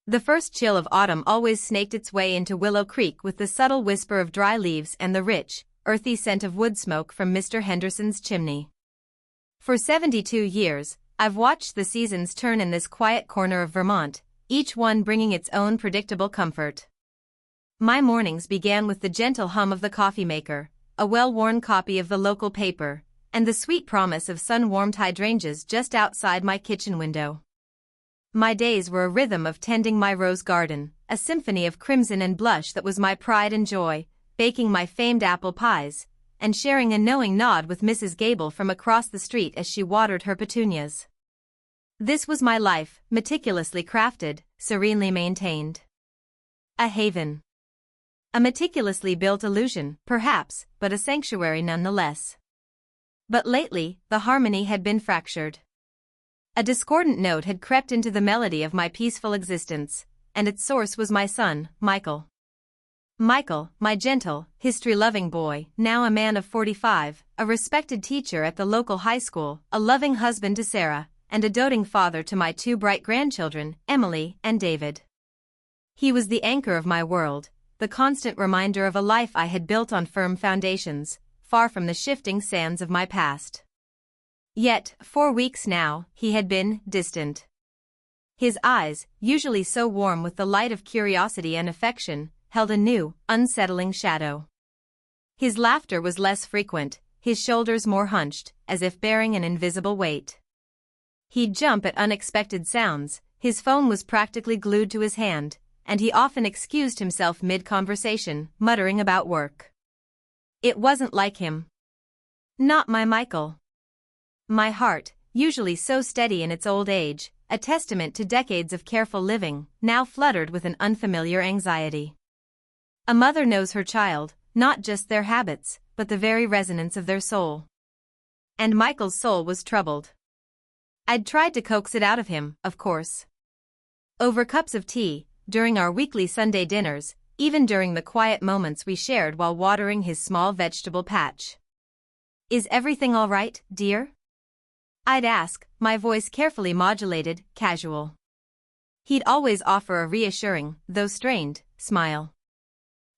The first chill of autumn always snaked its way into Willow Creek with the subtle whisper of dry leaves and the rich, earthy scent of wood smoke from Mr. Henderson's chimney. For 72 years, I've watched the seasons turn in this quiet corner of Vermont, each one bringing its own predictable comfort. My mornings began with the gentle hum of the coffee maker, a well-worn copy of the local paper, and the sweet promise of sun-warmed hydrangeas just outside my kitchen window. My days were a rhythm of tending my rose garden, a symphony of crimson and blush that was my pride and joy, baking my famed apple pies, and sharing a knowing nod with Mrs. Gable from across the street as she watered her petunias. This was my life, meticulously crafted, serenely maintained. A haven. A meticulously built illusion, perhaps, but a sanctuary nonetheless. But lately, the harmony had been fractured. A discordant note had crept into the melody of my peaceful existence, and its source was my son, Michael. Michael, my gentle, history-loving boy, now a man of 45, a respected teacher at the local high school, a loving husband to Sarah, and a doting father to my two bright grandchildren, Emily and David. He was the anchor of my world, the constant reminder of a life I had built on firm foundations, far from the shifting sands of my past. Yet, 4 weeks now, he had been distant. His eyes, usually so warm with the light of curiosity and affection, held a new, unsettling shadow. His laughter was less frequent, his shoulders more hunched, as if bearing an invisible weight. He'd jump at unexpected sounds, his phone was practically glued to his hand, and he often excused himself mid-conversation, muttering about work. It wasn't like him. Not my Michael. My heart, usually so steady in its old age, a testament to decades of careful living, now fluttered with an unfamiliar anxiety. A mother knows her child, not just their habits, but the very resonance of their soul. And Michael's soul was troubled. I'd tried to coax it out of him, of course. Over cups of tea, during our weekly Sunday dinners, even during the quiet moments we shared while watering his small vegetable patch. "Is everything all right, dear?" I'd ask, my voice carefully modulated, casual. He'd always offer a reassuring, though strained, smile.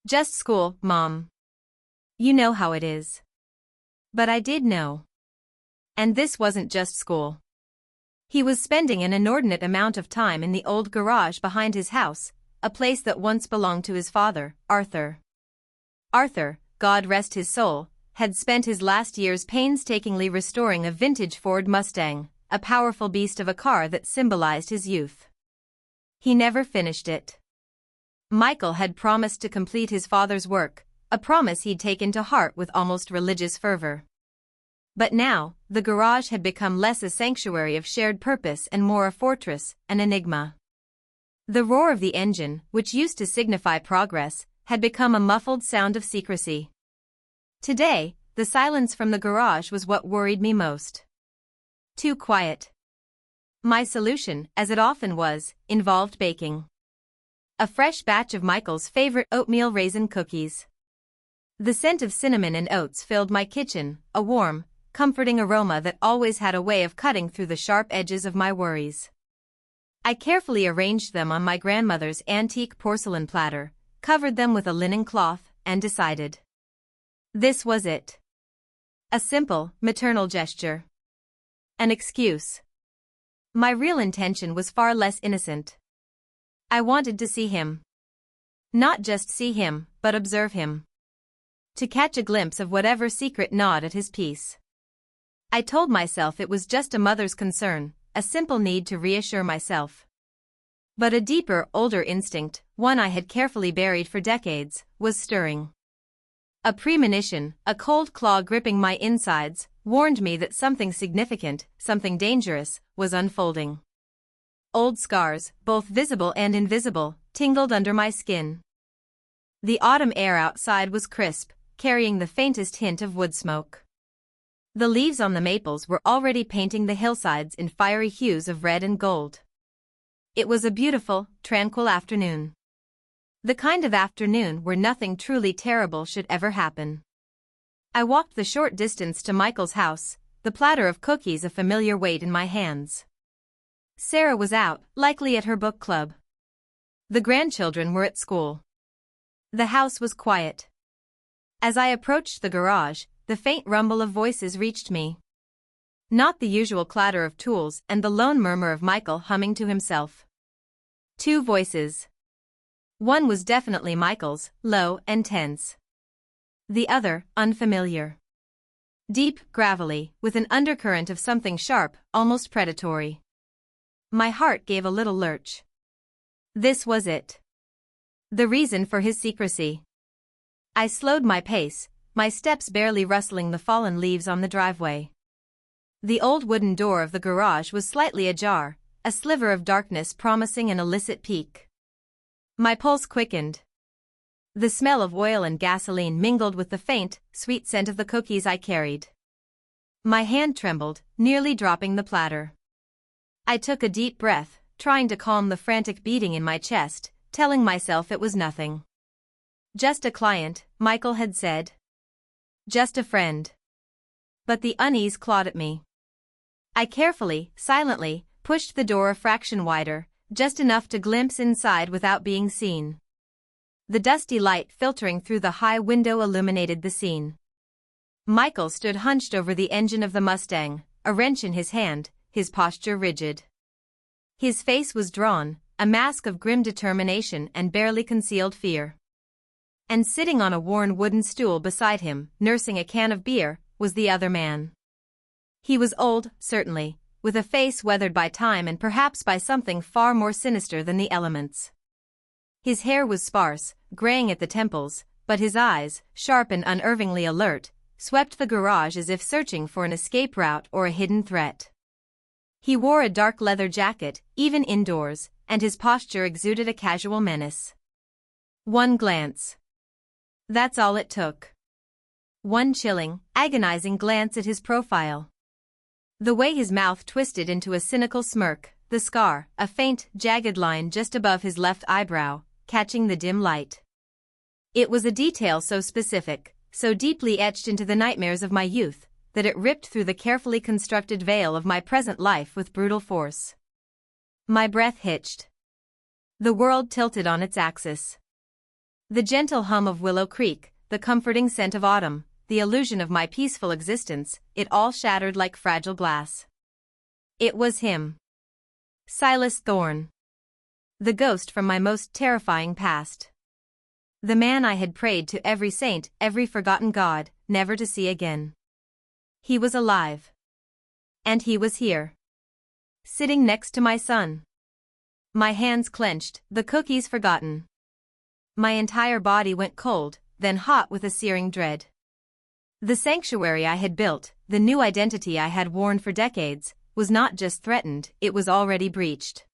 "Just school, Mom. You know how it is." But I did know. And this wasn't just school. He was spending an inordinate amount of time in the old garage behind his house, a place that once belonged to his father, Arthur. Arthur, God rest his soul, had spent his last years painstakingly restoring a vintage Ford Mustang, a powerful beast of a car that symbolized his youth. He never finished it. Michael had promised to complete his father's work, a promise he'd taken to heart with almost religious fervor. But now, the garage had become less a sanctuary of shared purpose and more a fortress, an enigma. The roar of the engine, which used to signify progress, had become a muffled sound of secrecy. Today, the silence from the garage was what worried me most. Too quiet. My solution, as it often was, involved baking. A fresh batch of Michael's favorite oatmeal raisin cookies. The scent of cinnamon and oats filled my kitchen, a warm, comforting aroma that always had a way of cutting through the sharp edges of my worries. I carefully arranged them on my grandmother's antique porcelain platter, covered them with a linen cloth, and decided. This was it. A simple, maternal gesture. An excuse. My real intention was far less innocent. I wanted to see him. Not just see him, but observe him. To catch a glimpse of whatever secret gnawed at his peace. I told myself it was just a mother's concern, a simple need to reassure myself. But a deeper, older instinct, one I had carefully buried for decades, was stirring. A premonition, a cold claw gripping my insides, warned me that something significant, something dangerous, was unfolding. Old scars, both visible and invisible, tingled under my skin. The autumn air outside was crisp, carrying the faintest hint of wood smoke. The leaves on the maples were already painting the hillsides in fiery hues of red and gold. It was a beautiful, tranquil afternoon. The kind of afternoon where nothing truly terrible should ever happen. I walked the short distance to Michael's house, the platter of cookies a familiar weight in my hands. Sarah was out, likely at her book club. The grandchildren were at school. The house was quiet. As I approached the garage, the faint rumble of voices reached me. Not the usual clatter of tools and the lone murmur of Michael humming to himself. Two voices. One was definitely Michael's, low and tense. The other, unfamiliar. Deep, gravelly, with an undercurrent of something sharp, almost predatory. My heart gave a little lurch. This was it. The reason for his secrecy. I slowed my pace, my steps barely rustling the fallen leaves on the driveway. The old wooden door of the garage was slightly ajar, a sliver of darkness promising an illicit peek. My pulse quickened. The smell of oil and gasoline mingled with the faint, sweet scent of the cookies I carried. My hand trembled, nearly dropping the platter. I took a deep breath, trying to calm the frantic beating in my chest, telling myself it was nothing. Just a client, Michael had said. Just a friend. But the unease clawed at me. I carefully, silently, pushed the door a fraction wider, just enough to glimpse inside without being seen. The dusty light filtering through the high window illuminated the scene. Michael stood hunched over the engine of the Mustang, a wrench in his hand, his posture rigid. His face was drawn, a mask of grim determination and barely concealed fear. And sitting on a worn wooden stool beside him, nursing a can of beer, was the other man. He was old, certainly, with a face weathered by time and perhaps by something far more sinister than the elements. His hair was sparse, graying at the temples, but his eyes, sharp and unervingly alert, swept the garage as if searching for an escape route or a hidden threat. He wore a dark leather jacket, even indoors, and his posture exuded a casual menace. One glance. That's all it took. One chilling, agonizing glance at his profile. The way his mouth twisted into a cynical smirk, the scar, a faint, jagged line just above his left eyebrow, catching the dim light. It was a detail so specific, so deeply etched into the nightmares of my youth, that it ripped through the carefully constructed veil of my present life with brutal force. My breath hitched. The world tilted on its axis. The gentle hum of Willow Creek, the comforting scent of autumn, the illusion of my peaceful existence, it all shattered like fragile glass. It was him. Silas Thorne. The ghost from my most terrifying past. The man I had prayed to every saint, every forgotten god, never to see again. He was alive. And he was here. Sitting next to my son. My hands clenched, the cookies forgotten. My entire body went cold, then hot with a searing dread. The sanctuary I had built, the new identity I had worn for decades, was not just threatened, it was already breached.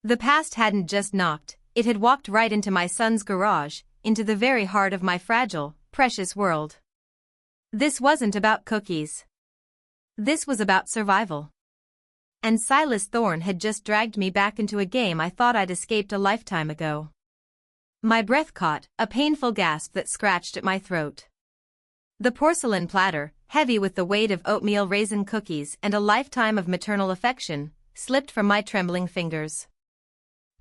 The past hadn't just knocked, it had walked right into my son's garage, into the very heart of my fragile, precious world. This wasn't about cookies. This was about survival. And Silas Thorne had just dragged me back into a game I thought I'd escaped a lifetime ago. My breath caught, a painful gasp that scratched at my throat. The porcelain platter, heavy with the weight of oatmeal raisin cookies and a lifetime of maternal affection, slipped from my trembling fingers.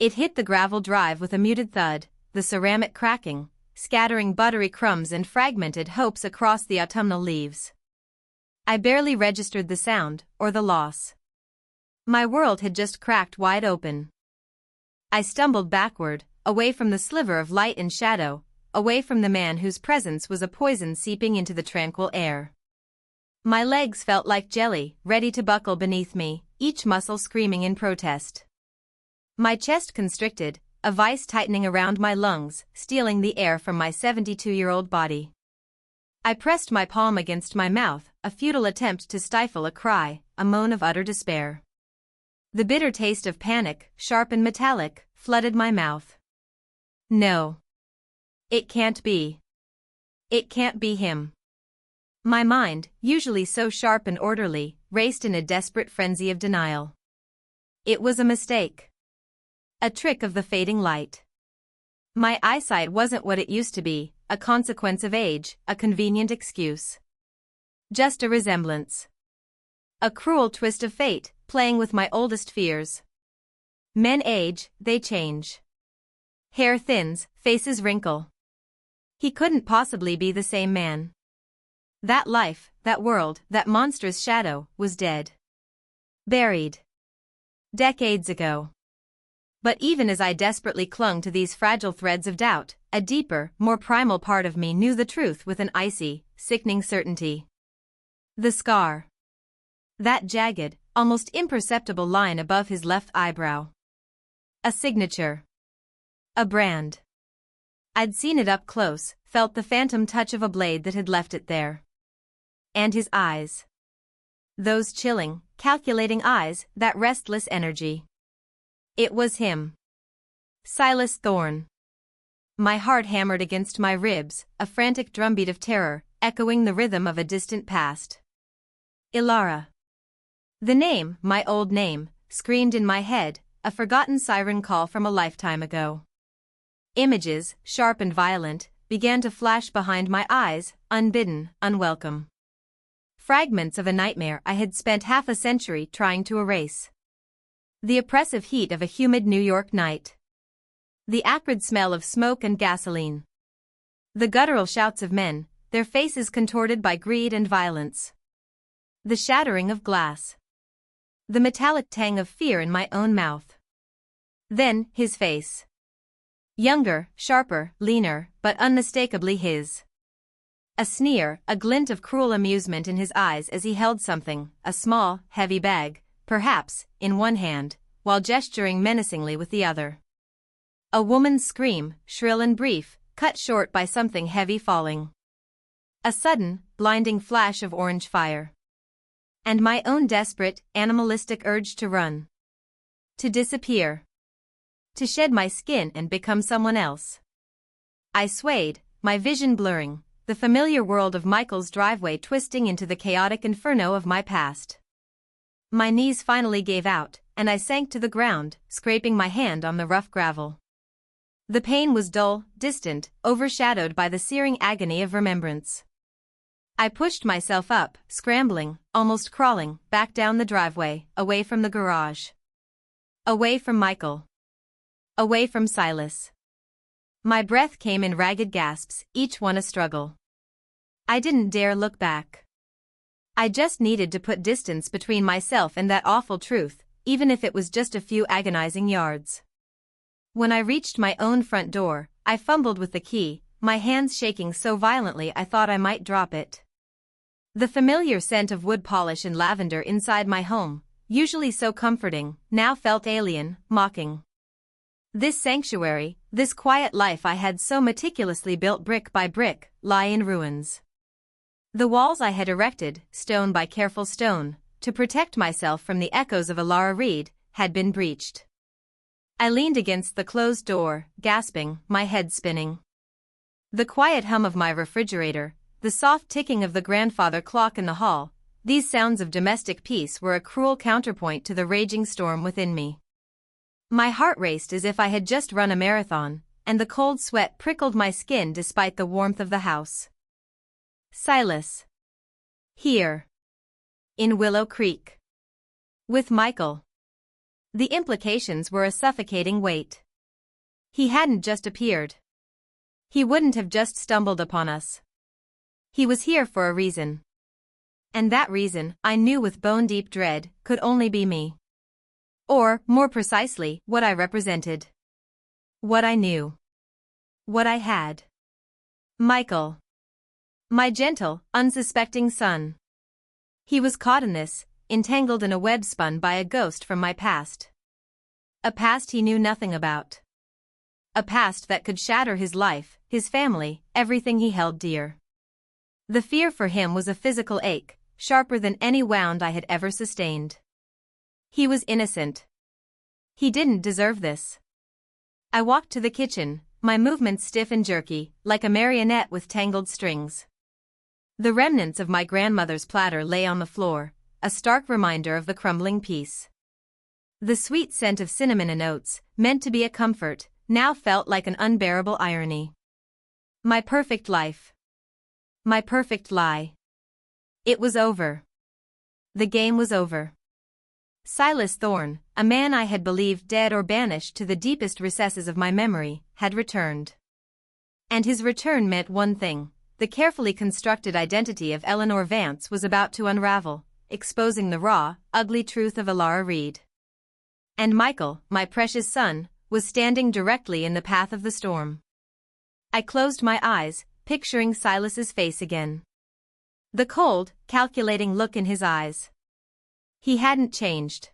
It hit the gravel drive with a muted thud, the ceramic cracking, scattering buttery crumbs and fragmented hopes across the autumnal leaves. I barely registered the sound, or the loss. My world had just cracked wide open. I stumbled backward, away from the sliver of light and shadow, away from the man whose presence was a poison seeping into the tranquil air. My legs felt like jelly, ready to buckle beneath me, each muscle screaming in protest. My chest constricted, a vice tightening around my lungs, stealing the air from my 72-year-old body. I pressed my palm against my mouth, a futile attempt to stifle a cry, a moan of utter despair. The bitter taste of panic, sharp and metallic, flooded my mouth. No. It can't be. It can't be him. My mind, usually so sharp and orderly, raced in a desperate frenzy of denial. It was a mistake. A trick of the fading light. My eyesight wasn't what it used to be, a consequence of age, a convenient excuse. Just a resemblance. A cruel twist of fate, playing with my oldest fears. Men age, they change. Hair thins, faces wrinkle. He couldn't possibly be the same man. That life, that world, that monstrous shadow, was dead. Buried. Decades ago. But even as I desperately clung to these fragile threads of doubt, a deeper, more primal part of me knew the truth with an icy, sickening certainty. The scar. That jagged, almost imperceptible line above his left eyebrow. A signature. A brand. I'd seen it up close, felt the phantom touch of a blade that had left it there. And his eyes. Those chilling, calculating eyes, that restless energy. It was him. Silas Thorne. My heart hammered against my ribs, a frantic drumbeat of terror, echoing the rhythm of a distant past. Ilara. The name, my old name, screamed in my head, a forgotten siren call from a lifetime ago. Images, sharp and violent, began to flash behind my eyes, unbidden, unwelcome. Fragments of a nightmare I had spent half a century trying to erase. The oppressive heat of a humid New York night. The acrid smell of smoke and gasoline. The guttural shouts of men, their faces contorted by greed and violence. The shattering of glass. The metallic tang of fear in my own mouth. Then, his face. Younger, sharper, leaner, but unmistakably his. A sneer, a glint of cruel amusement in his eyes as he held something, a small, heavy bag, perhaps, in one hand, while gesturing menacingly with the other. A woman's scream, shrill and brief, cut short by something heavy falling. A sudden, blinding flash of orange fire. And my own desperate, animalistic urge to run. To disappear. To shed my skin and become someone else. I swayed, my vision blurring, the familiar world of Michael's driveway twisting into the chaotic inferno of my past. My knees finally gave out, and I sank to the ground, scraping my hand on the rough gravel. The pain was dull, distant, overshadowed by the searing agony of remembrance. I pushed myself up, scrambling, almost crawling, back down the driveway, away from the garage. Away from Michael. Away from Silas. My breath came in ragged gasps, each one a struggle. I didn't dare look back. I just needed to put distance between myself and that awful truth, even if it was just a few agonizing yards. When I reached my own front door, I fumbled with the key, my hands shaking so violently I thought I might drop it. The familiar scent of wood polish and lavender inside my home, usually so comforting, now felt alien, mocking. This sanctuary, this quiet life I had so meticulously built brick by brick, lie in ruins. The walls I had erected, stone by careful stone, to protect myself from the echoes of Ilara Reed, had been breached. I leaned against the closed door, gasping, my head spinning. The quiet hum of my refrigerator, the soft ticking of the grandfather clock in the hall, these sounds of domestic peace were a cruel counterpoint to the raging storm within me. My heart raced as if I had just run a marathon, and the cold sweat prickled my skin despite the warmth of the house. Silas. Here. In Willow Creek. With Michael. The implications were a suffocating weight. He hadn't just appeared. He wouldn't have just stumbled upon us. He was here for a reason. And that reason, I knew with bone-deep dread, could only be me. Or, more precisely, what I represented. What I knew. What I had. Michael. My gentle, unsuspecting son. He was caught in this, entangled in a web spun by a ghost from my past. A past he knew nothing about. A past that could shatter his life, his family, everything he held dear. The fear for him was a physical ache, sharper than any wound I had ever sustained. He was innocent. He didn't deserve this. I walked to the kitchen, my movements stiff and jerky, like a marionette with tangled strings. The remnants of my grandmother's platter lay on the floor, a stark reminder of the crumbling piece. The sweet scent of cinnamon and oats, meant to be a comfort, now felt like an unbearable irony. My perfect life. My perfect lie. It was over. The game was over. Silas Thorne, a man I had believed dead or banished to the deepest recesses of my memory, had returned. And his return meant one thing: the carefully constructed identity of Eleanor Vance was about to unravel, exposing the raw, ugly truth of Ilara Reed. And Michael, my precious son, was standing directly in the path of the storm. I closed my eyes, picturing Silas's face again. The cold, calculating look in his eyes. He hadn't changed.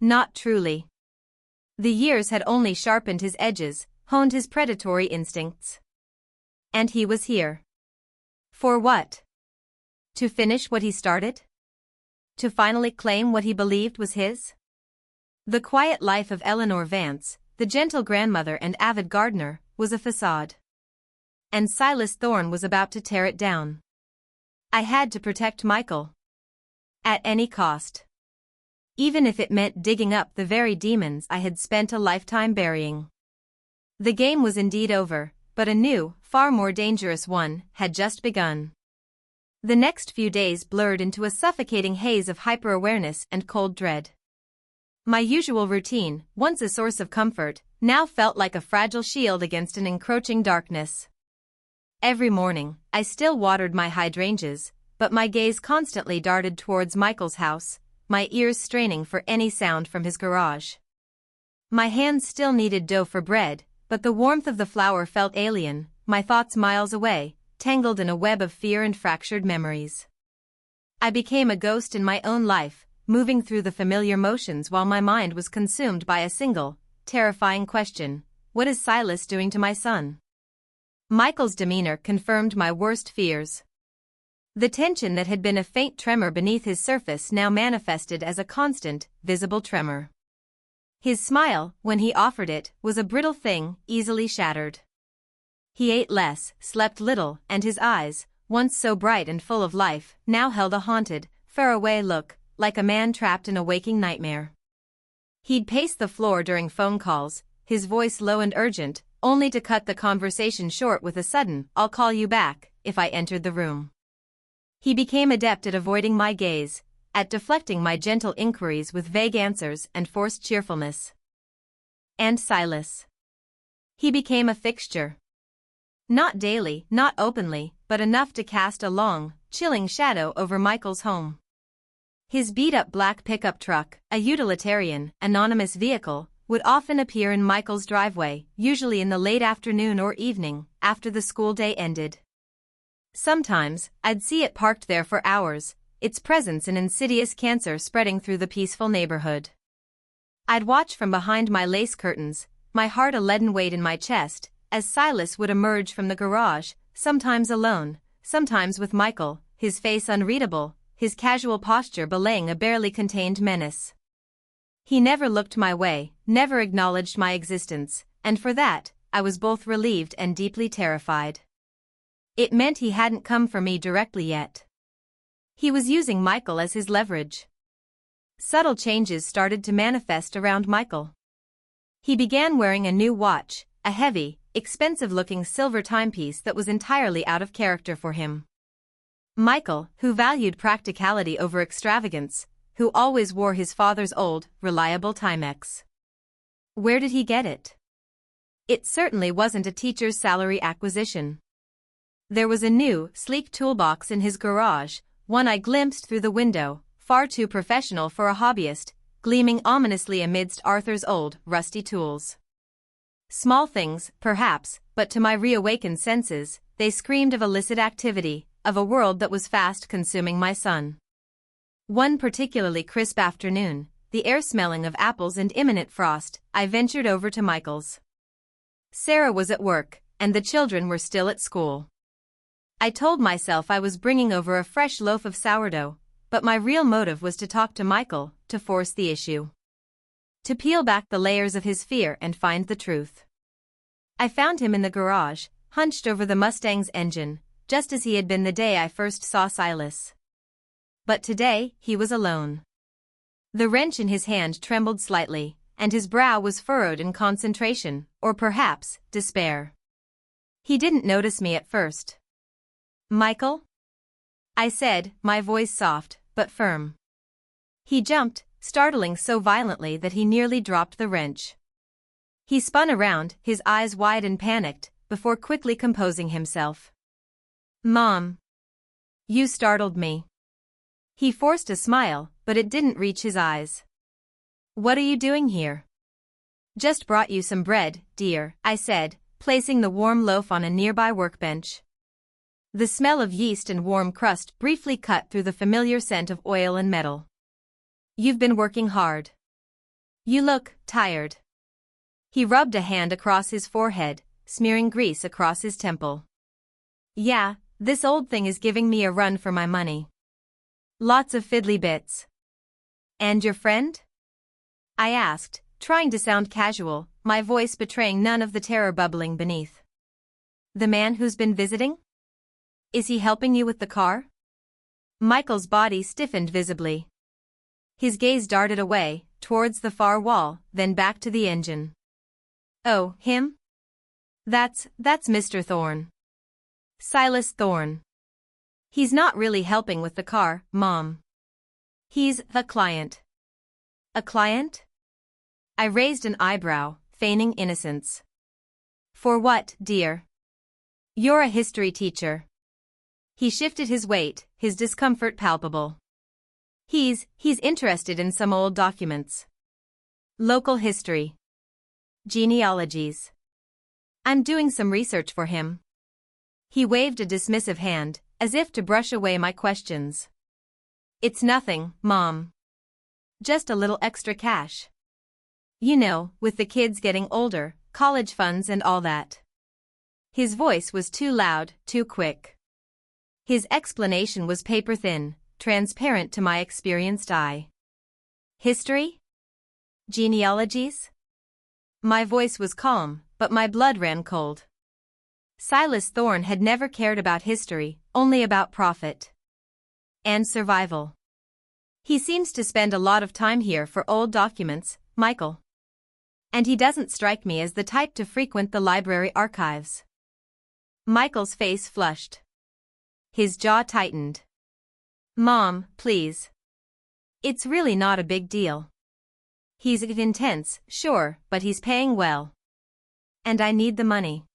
Not truly. The years had only sharpened his edges, honed his predatory instincts. And he was here. For what? To finish what he started? To finally claim what he believed was his? The quiet life of Eleanor Vance, the gentle grandmother and avid gardener, was a facade. And Silas Thorne was about to tear it down. I had to protect Michael. At any cost. Even if it meant digging up the very demons I had spent a lifetime burying. The game was indeed over, but a new, far more dangerous one had just begun. The next few days blurred into a suffocating haze of hyper-awareness and cold dread. My usual routine, once a source of comfort, now felt like a fragile shield against an encroaching darkness. Every morning, I still watered my hydrangeas, but my gaze constantly darted towards Michael's house, my ears straining for any sound from his garage. My hands still needed dough for bread, but the warmth of the flour felt alien, my thoughts miles away, tangled in a web of fear and fractured memories. I became a ghost in my own life, moving through the familiar motions while my mind was consumed by a single, terrifying question: what is Silas doing to my son? Michael's demeanor confirmed my worst fears. The tension that had been a faint tremor beneath his surface now manifested as a constant, visible tremor. His smile, when he offered it, was a brittle thing, easily shattered. He ate less, slept little, and his eyes, once so bright and full of life, now held a haunted, faraway look, like a man trapped in a waking nightmare. He'd pace the floor during phone calls, his voice low and urgent, only to cut the conversation short with a sudden, "I'll call you back," if I entered the room. He became adept at avoiding my gaze, at deflecting my gentle inquiries with vague answers and forced cheerfulness. And Silas. He became a fixture. Not daily, not openly, but enough to cast a long, chilling shadow over Michael's home. His beat-up black pickup truck, a utilitarian, anonymous vehicle, would often appear in Michael's driveway, usually in the late afternoon or evening, after the school day ended. Sometimes, I'd see it parked there for hours, its presence an insidious cancer spreading through the peaceful neighborhood. I'd watch from behind my lace curtains, my heart a leaden weight in my chest, as Silas would emerge from the garage, sometimes alone, sometimes with Michael, his face unreadable, his casual posture belaying a barely contained menace. He never looked my way, never acknowledged my existence, and for that, I was both relieved and deeply terrified. It meant he hadn't come for me directly yet. He was using Michael as his leverage. Subtle changes started to manifest around Michael. He began wearing a new watch, a heavy, expensive-looking silver timepiece that was entirely out of character for him. Michael, who valued practicality over extravagance, who always wore his father's old, reliable Timex. Where did he get it? It certainly wasn't a teacher's salary acquisition. There was a new, sleek toolbox in his garage, one I glimpsed through the window, far too professional for a hobbyist, gleaming ominously amidst Arthur's old, rusty tools. Small things, perhaps, but to my reawakened senses, they screamed of illicit activity, of a world that was fast consuming my son. One particularly crisp afternoon, the air smelling of apples and imminent frost, I ventured over to Michael's. Sarah was at work, and the children were still at school. I told myself I was bringing over a fresh loaf of sourdough, but my real motive was to talk to Michael, to force the issue. To peel back the layers of his fear and find the truth. I found him in the garage, hunched over the Mustang's engine, just as he had been the day I first saw Silas. But today, he was alone. The wrench in his hand trembled slightly, and his brow was furrowed in concentration, or perhaps, despair. He didn't notice me at first. "Michael?" I said, my voice soft, but firm. He jumped, startling so violently that he nearly dropped the wrench. He spun around, his eyes wide and panicked, before quickly composing himself. "Mom. You startled me." He forced a smile, but it didn't reach his eyes. "What are you doing here?" "Just brought you some bread, dear," I said, placing the warm loaf on a nearby workbench. The smell of yeast and warm crust briefly cut through the familiar scent of oil and metal. "You've been working hard. You look tired." He rubbed a hand across his forehead, smearing grease across his temple. "Yeah, this old thing is giving me a run for my money. Lots of fiddly bits." "And your friend?" I asked, trying to sound casual, my voice betraying none of the terror bubbling beneath. "The man who's been visiting? Is he helping you with the car?" Michael's body stiffened visibly. His gaze darted away, towards the far wall, then back to the engine. "Oh, him? That's Mr. Thorne. Silas Thorne. He's not really helping with the car, Mom. He's a client." "A client?" I raised an eyebrow, feigning innocence. "For what, dear?" "You're a history teacher." He shifted his weight, his discomfort palpable. He's interested in some old documents. Local history. Genealogies. I'm doing some research for him." He waved a dismissive hand, as if to brush away my questions. "It's nothing, Mom. Just a little extra cash. You know, with the kids getting older, college funds and all that." His voice was too loud, too quick. His explanation was paper-thin, transparent to my experienced eye. "History? Genealogies?" My voice was calm, but my blood ran cold. Silas Thorne had never cared about history, only about profit. And survival. "He seems to spend a lot of time here for old documents, Michael. And he doesn't strike me as the type to frequent the library archives." Michael's face flushed. His jaw tightened. "Mom, please. It's really not a big deal. He's intense, sure, but he's paying well. And I need the money."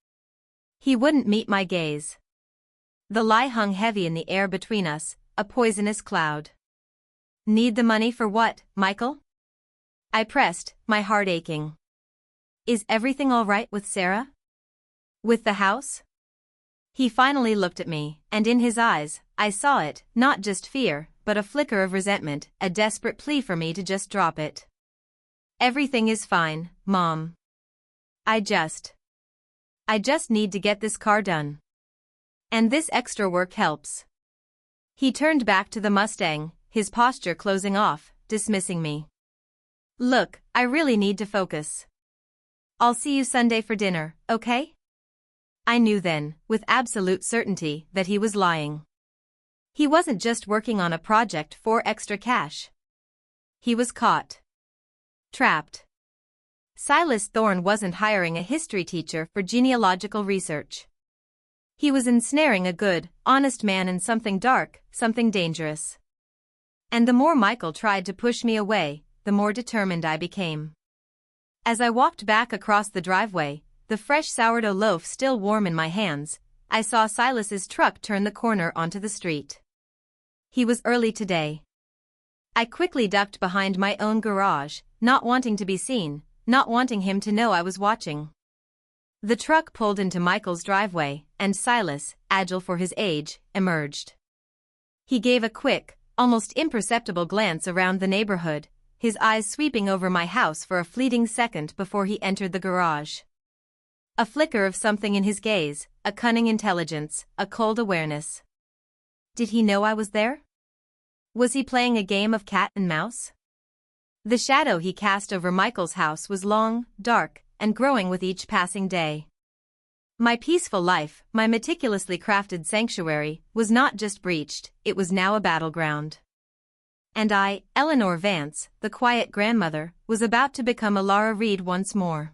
He wouldn't meet my gaze. The lie hung heavy in the air between us, a poisonous cloud. "Need the money for what, Michael?" I pressed, my heart aching. "Is everything all right with Sarah? With the house?" He finally looked at me, and in his eyes, I saw it, not just fear, but a flicker of resentment, a desperate plea for me to just drop it. "Everything is fine, Mom. I just need to get this car done. And this extra work helps." He turned back to the Mustang, his posture closing off, dismissing me. "Look, I really need to focus. I'll see you Sunday for dinner, okay?" I knew then, with absolute certainty, that he was lying. He wasn't just working on a project for extra cash. He was caught. Trapped. Silas Thorne wasn't hiring a history teacher for genealogical research. He was ensnaring a good, honest man in something dark, something dangerous. And the more Michael tried to push me away, the more determined I became. As I walked back across the driveway, the fresh sourdough loaf still warm in my hands, I saw Silas's truck turn the corner onto the street. He was early today. I quickly ducked behind my own garage, not wanting to be seen, not wanting him to know I was watching. The truck pulled into Michael's driveway, and Silas, agile for his age, emerged. He gave a quick, almost imperceptible glance around the neighborhood, his eyes sweeping over my house for a fleeting second before he entered the garage. A flicker of something in his gaze, a cunning intelligence, a cold awareness. Did he know I was there? Was he playing a game of cat and mouse? The shadow he cast over Michael's house was long, dark, and growing with each passing day. My peaceful life, my meticulously crafted sanctuary, was not just breached, it was now a battleground. And I, Eleanor Vance, the quiet grandmother, was about to become a Lara Reed once more.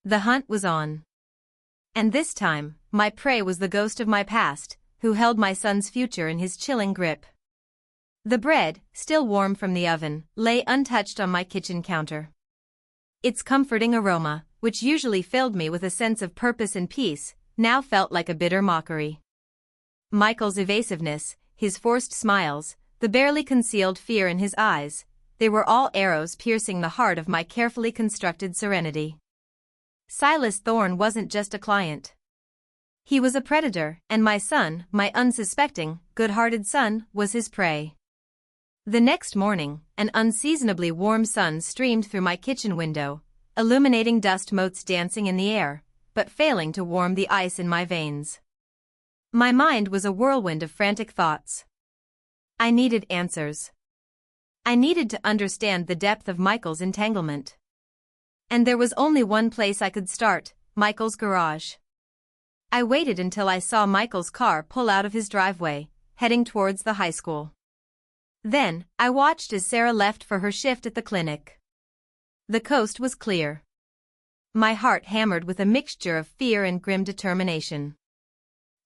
The hunt was on. And this time, my prey was the ghost of my past, who held my son's future in his chilling grip. The bread, still warm from the oven, lay untouched on my kitchen counter. Its comforting aroma, which usually filled me with a sense of purpose and peace, now felt like a bitter mockery. Michael's evasiveness, his forced smiles, the barely concealed fear in his eyes, they were all arrows piercing the heart of my carefully constructed serenity. Silas Thorne wasn't just a client. He was a predator, and my son, my unsuspecting, good-hearted son, was his prey. The next morning, an unseasonably warm sun streamed through my kitchen window, illuminating dust motes dancing in the air, but failing to warm the ice in my veins. My mind was a whirlwind of frantic thoughts. I needed answers. I needed to understand the depth of Michael's entanglement. And there was only one place I could start, Michael's garage. I waited until I saw Michael's car pull out of his driveway, heading towards the high school. Then, I watched as Sarah left for her shift at the clinic. The coast was clear. My heart hammered with a mixture of fear and grim determination.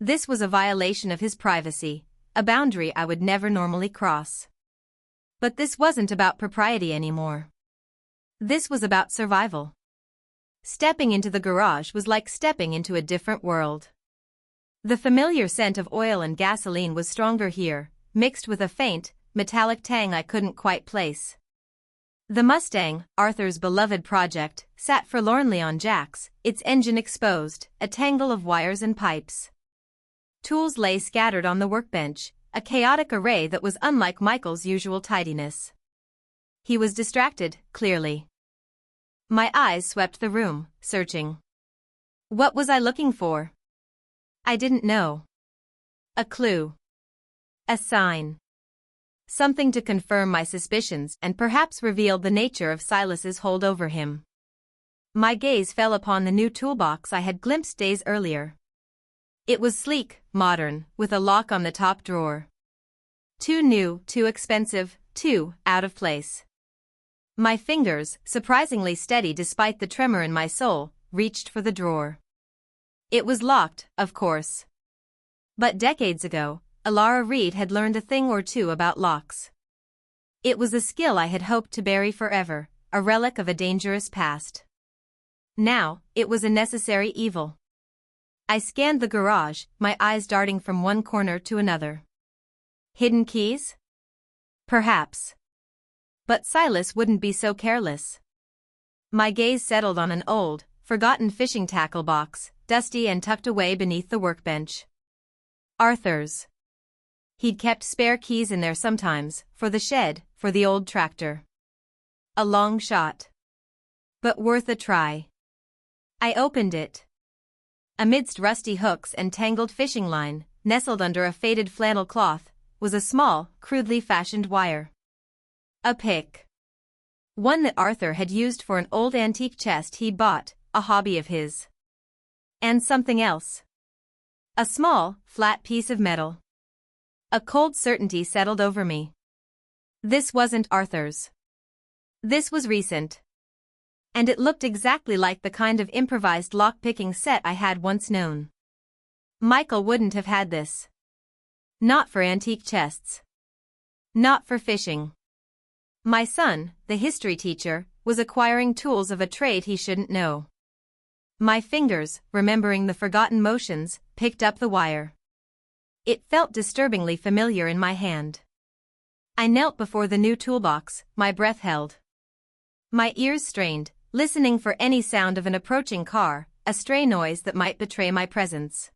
This was a violation of his privacy, a boundary I would never normally cross. But this wasn't about propriety anymore. This was about survival. Stepping into the garage was like stepping into a different world. The familiar scent of oil and gasoline was stronger here, mixed with a faint, metallic tang I couldn't quite place. The Mustang, Arthur's beloved project, sat forlornly on jacks, its engine exposed, a tangle of wires and pipes. Tools lay scattered on the workbench, a chaotic array that was unlike Michael's usual tidiness. He was distracted, clearly. My eyes swept the room, searching. What was I looking for? I didn't know. A clue. A sign. Something to confirm my suspicions and perhaps reveal the nature of Silas's hold over him. My gaze fell upon the new toolbox I had glimpsed days earlier. It was sleek, modern, with a lock on the top drawer. Too new, too expensive, too out of place. My fingers, surprisingly steady despite the tremor in my soul, reached for the drawer. It was locked, of course. But decades ago, Alara Reed had learned a thing or two about locks. It was a skill I had hoped to bury forever, a relic of a dangerous past. Now, it was a necessary evil. I scanned the garage, my eyes darting from one corner to another. Hidden keys? Perhaps. But Silas wouldn't be so careless. My gaze settled on an old, forgotten fishing tackle box, dusty and tucked away beneath the workbench. Arthur's. He'd kept spare keys in there sometimes, for the shed, for the old tractor. A long shot. But worth a try. I opened it. Amidst rusty hooks and tangled fishing line, nestled under a faded flannel cloth, was a small, crudely fashioned wire. A pick. One that Arthur had used for an old antique chest he'd bought, a hobby of his. And something else. A small, flat piece of metal. A cold certainty settled over me. This wasn't Arthur's. This was recent. And it looked exactly like the kind of improvised lock-picking set I had once known. Michael wouldn't have had this. Not for antique chests. Not for fishing. My son, the history teacher, was acquiring tools of a trade he shouldn't know. My fingers, remembering the forgotten motions, picked up the wire. It felt disturbingly familiar in my hand. I knelt before the new toolbox, my breath held. My ears strained, listening for any sound of an approaching car, a stray noise that might betray my presence.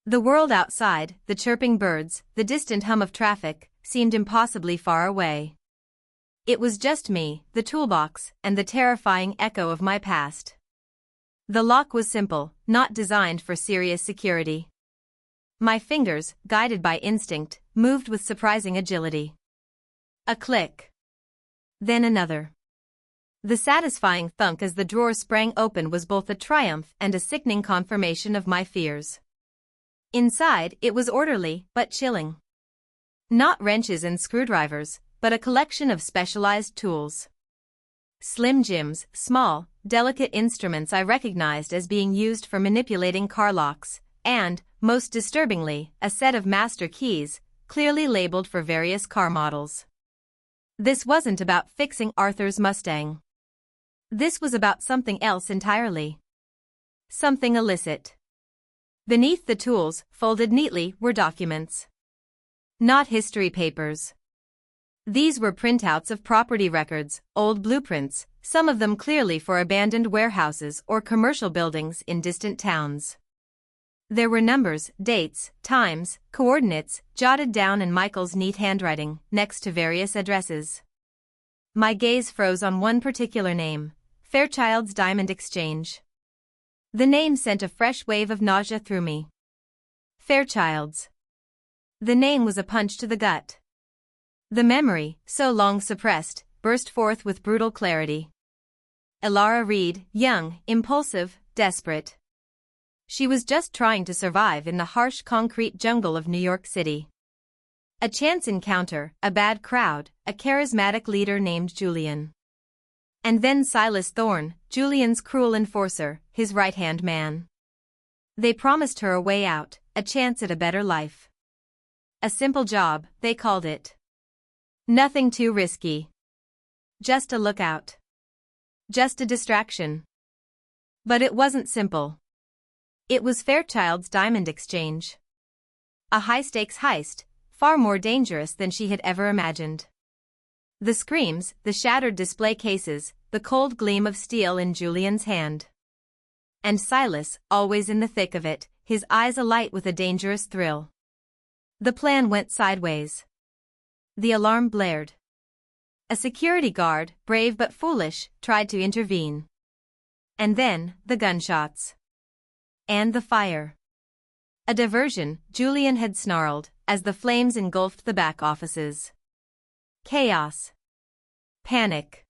The world outside, the chirping birds, the distant hum of traffic, seemed impossibly far away. It was just me, the toolbox, and the terrifying echo of my past. The lock was simple, not designed for serious security. My fingers, guided by instinct, moved with surprising agility. A click. Then another. The satisfying thunk as the drawer sprang open was both a triumph and a sickening confirmation of my fears. Inside, it was orderly, but chilling. Not wrenches and screwdrivers, but a collection of specialized tools. Slim Jims, small, delicate instruments I recognized as being used for manipulating car locks, and, most disturbingly, a set of master keys, clearly labeled for various car models. This wasn't about fixing Arthur's Mustang. This was about something else entirely. Something illicit. Beneath the tools, folded neatly, were documents. Not history papers. These were printouts of property records, old blueprints, some of them clearly for abandoned warehouses or commercial buildings in distant towns. There were numbers, dates, times, coordinates, jotted down in Michael's neat handwriting, next to various addresses. My gaze froze on one particular name, Fairchild's Diamond Exchange. The name sent a fresh wave of nausea through me. Fairchild's. The name was a punch to the gut. The memory, so long suppressed, burst forth with brutal clarity. Elara Reed, young, impulsive, desperate. She was just trying to survive in the harsh concrete jungle of New York City. A chance encounter, a bad crowd, a charismatic leader named Julian. And then Silas Thorne, Julian's cruel enforcer, his right-hand man. They promised her a way out, a chance at a better life. A simple job, they called it. Nothing too risky. Just a lookout. Just a distraction. But it wasn't simple. It was Fairchild's Diamond Exchange. A high-stakes heist, far more dangerous than she had ever imagined. The screams, the shattered display cases, the cold gleam of steel in Julian's hand. And Silas, always in the thick of it, his eyes alight with a dangerous thrill. The plan went sideways. The alarm blared. A security guard, brave but foolish, tried to intervene. And then, the gunshots. And the fire. A diversion, Julian had snarled, as the flames engulfed the back offices. Chaos. Panic.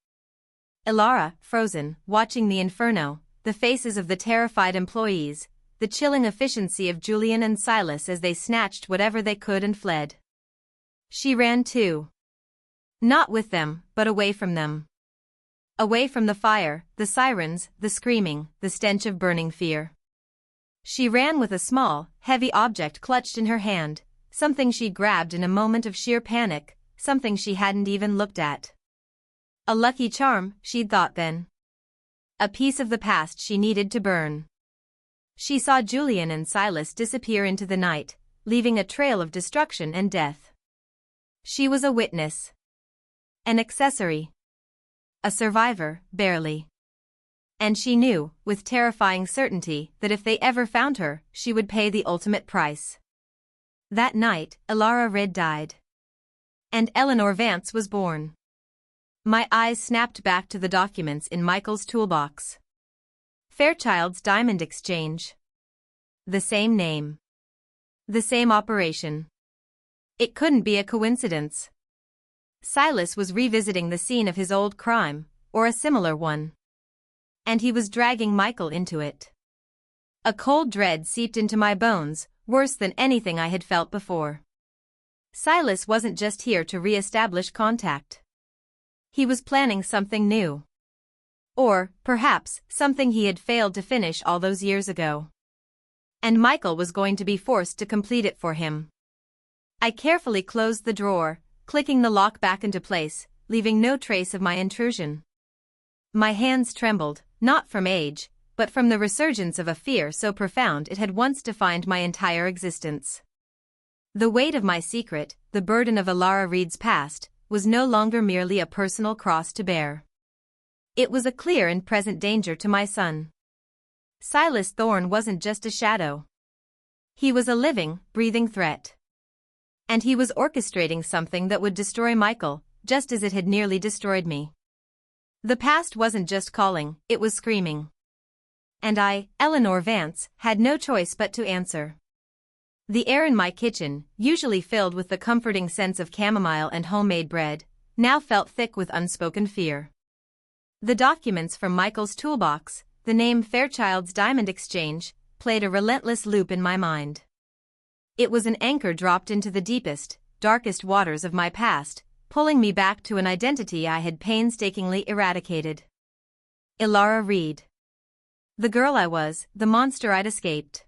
Elara, frozen, watching the inferno, the faces of the terrified employees, the chilling efficiency of Julian and Silas as they snatched whatever they could and fled. She ran too. Not with them, but away from them. Away from the fire, the sirens, the screaming, the stench of burning fear. She ran with a small, heavy object clutched in her hand, something she grabbed in a moment of sheer panic, something she hadn't even looked at. A lucky charm, she'd thought then. A piece of the past she needed to burn. She saw Julian and Silas disappear into the night, leaving a trail of destruction and death. She was a witness. An accessory. A survivor, barely. And she knew, with terrifying certainty, that if they ever found her, she would pay the ultimate price. That night, Elara Reed died. And Eleanor Vance was born. My eyes snapped back to the documents in Michael's toolbox. Fairchild's Diamond Exchange. The same name. The same operation. It couldn't be a coincidence. Silas was revisiting the scene of his old crime, or a similar one. And he was dragging Michael into it. A cold dread seeped into my bones, worse than anything I had felt before. Silas wasn't just here to re-establish contact. He was planning something new. Or, perhaps, something he had failed to finish all those years ago. And Michael was going to be forced to complete it for him. I carefully closed the drawer, clicking the lock back into place, leaving no trace of my intrusion. My hands trembled, not from age, but from the resurgence of a fear so profound it had once defined my entire existence. The weight of my secret, the burden of Elara Reed's past, was no longer merely a personal cross to bear. It was a clear and present danger to my son. Silas Thorne wasn't just a shadow. He was a living, breathing threat. And he was orchestrating something that would destroy Michael, just as it had nearly destroyed me. The past wasn't just calling, it was screaming. And I, Eleanor Vance, had no choice but to answer. The air in my kitchen, usually filled with the comforting scents of chamomile and homemade bread, now felt thick with unspoken fear. The documents from Michael's toolbox, the name Fairchild's Diamond Exchange, played a relentless loop in my mind. It was an anchor dropped into the deepest, darkest waters of my past, pulling me back to an identity I had painstakingly eradicated. Elara Reed. The girl I was, the monster I'd escaped.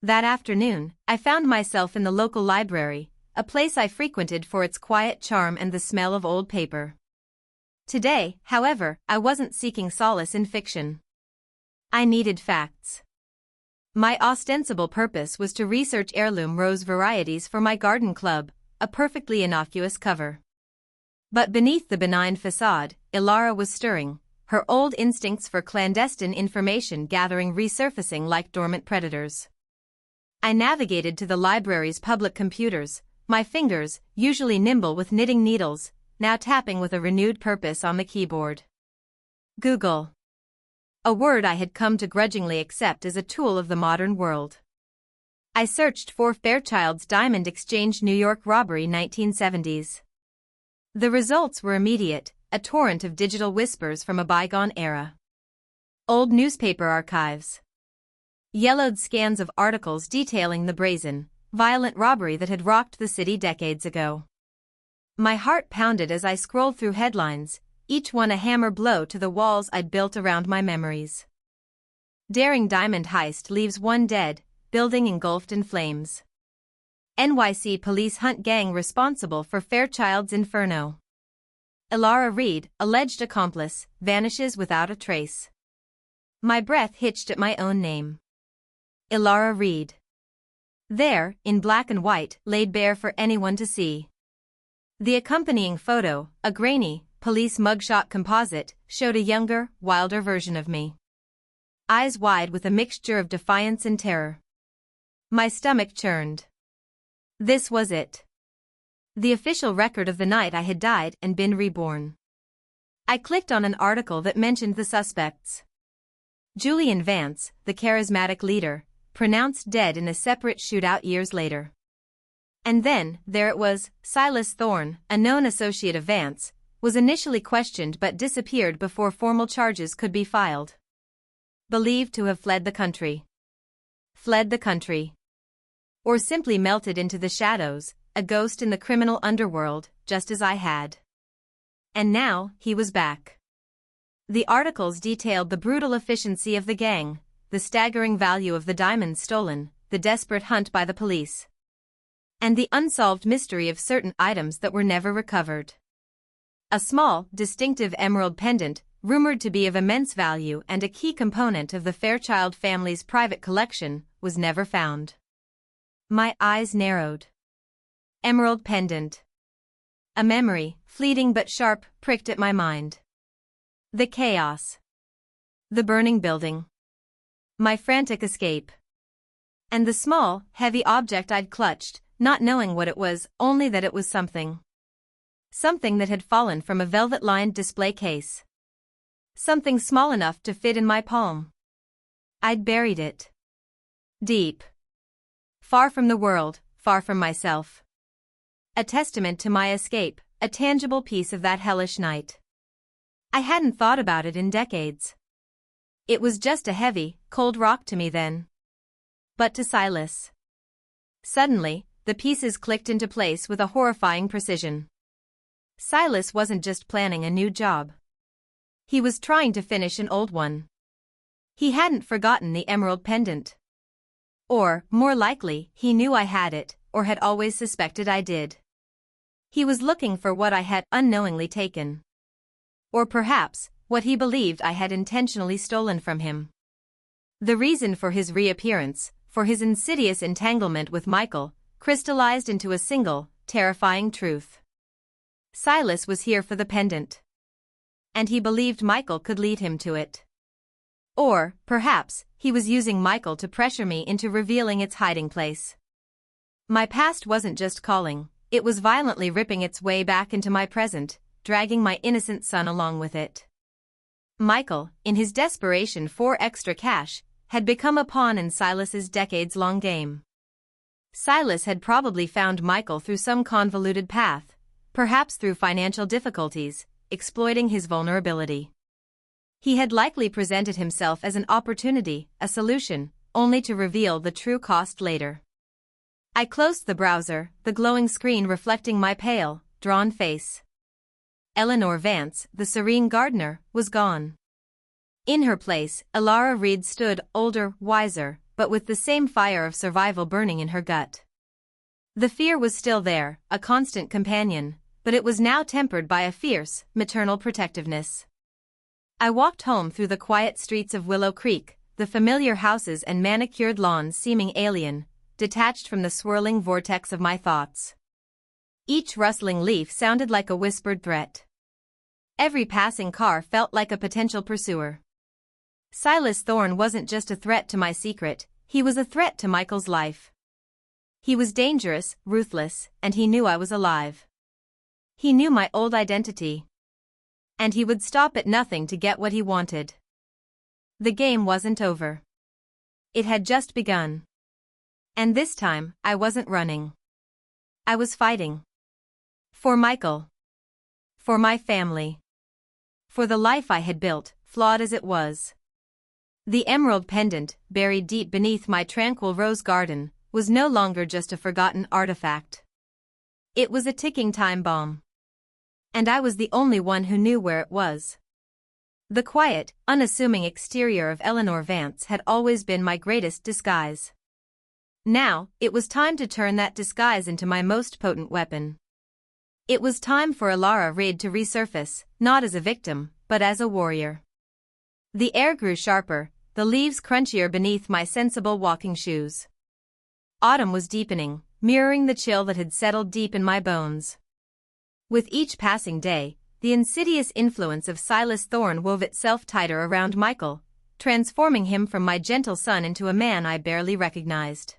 That afternoon, I found myself in the local library, a place I frequented for its quiet charm and the smell of old paper. Today, however, I wasn't seeking solace in fiction. I needed facts. My ostensible purpose was to research heirloom rose varieties for my garden club, a perfectly innocuous cover. But beneath the benign facade, Ilara was stirring, her old instincts for clandestine information gathering resurfacing like dormant predators. I navigated to the library's public computers, my fingers, usually nimble with knitting needles, now tapping with a renewed purpose on the keyboard. Google. A word I had come to grudgingly accept as a tool of the modern world. I searched for Fairchild's Diamond Exchange New York robbery 1970s. The results were immediate, a torrent of digital whispers from a bygone era. Old newspaper archives. Yellowed scans of articles detailing the brazen, violent robbery that had rocked the city decades ago. My heart pounded as I scrolled through headlines, each one a hammer blow to the walls I'd built around my memories. Daring diamond heist leaves one dead, building engulfed in flames. NYC police hunt gang responsible for Fairchild's inferno. Ilara Reid, alleged accomplice, vanishes without a trace. My breath hitched at my own name. Ilara Reid. There, in black and white, laid bare for anyone to see. The accompanying photo, a grainy, police mugshot composite, showed a younger, wilder version of me. Eyes wide with a mixture of defiance and terror. My stomach churned. This was it. The official record of the night I had died and been reborn. I clicked on an article that mentioned the suspects. Julian Vance, the charismatic leader, pronounced dead in a separate shootout years later. And then, there it was, Silas Thorne, a known associate of Vance, was initially questioned but disappeared before formal charges could be filed. Believed to have fled the country. Fled the country. Or simply melted into the shadows, a ghost in the criminal underworld, just as I had. And now, he was back. The articles detailed the brutal efficiency of the gang, the staggering value of the diamonds stolen, the desperate hunt by the police, and the unsolved mystery of certain items that were never recovered. A small, distinctive emerald pendant, rumored to be of immense value and a key component of the Fairchild family's private collection, was never found. My eyes narrowed. Emerald pendant. A memory, fleeting but sharp, pricked at my mind. The chaos. The burning building. My frantic escape. And the small, heavy object I'd clutched, not knowing what it was, only that it was something. Something that had fallen from a velvet-lined display case. Something small enough to fit in my palm. I'd buried it. Deep. Far from the world, far from myself. A testament to my escape, a tangible piece of that hellish night. I hadn't thought about it in decades. It was just a heavy, cold rock to me then. But to Silas. Suddenly, the pieces clicked into place with a horrifying precision. Silas wasn't just planning a new job. He was trying to finish an old one. He hadn't forgotten the emerald pendant. Or, more likely, he knew I had it, or had always suspected I did. He was looking for what I had unknowingly taken. Or perhaps, what he believed I had intentionally stolen from him. The reason for his reappearance, for his insidious entanglement with Michael, crystallized into a single, terrifying truth. Silas was here for the pendant. And he believed Michael could lead him to it. Or, perhaps, he was using Michael to pressure me into revealing its hiding place. My past wasn't just calling, it was violently ripping its way back into my present, dragging my innocent son along with it. Michael, in his desperation for extra cash, had become a pawn in Silas's decades-long game. Silas had probably found Michael through some convoluted path, perhaps through financial difficulties, exploiting his vulnerability. He had likely presented himself as an opportunity, a solution, only to reveal the true cost later. I closed the browser, the glowing screen reflecting my pale, drawn face. Eleanor Vance, the serene gardener, was gone. In her place, Ilara Reid stood, older, wiser, but with the same fire of survival burning in her gut. The fear was still there, a constant companion, but it was now tempered by a fierce, maternal protectiveness. I walked home through the quiet streets of Willow Creek, the familiar houses and manicured lawns seeming alien, detached from the swirling vortex of my thoughts. Each rustling leaf sounded like a whispered threat. Every passing car felt like a potential pursuer. Silas Thorne wasn't just a threat to my secret, he was a threat to Michael's life. He was dangerous, ruthless, and he knew I was alive. He knew my old identity. And he would stop at nothing to get what he wanted. The game wasn't over. It had just begun. And this time, I wasn't running. I was fighting. For Michael. For my family. For the life I had built, flawed as it was. The emerald pendant, buried deep beneath my tranquil rose garden, was no longer just a forgotten artifact. It was a ticking time bomb. And I was the only one who knew where it was. The quiet, unassuming exterior of Eleanor Vance had always been my greatest disguise. Now, it was time to turn that disguise into my most potent weapon. It was time for Alara Reid to resurface, not as a victim, but as a warrior. The air grew sharper, the leaves crunchier beneath my sensible walking shoes. Autumn was deepening, mirroring the chill that had settled deep in my bones. With each passing day, the insidious influence of Silas Thorne wove itself tighter around Michael, transforming him from my gentle son into a man I barely recognized.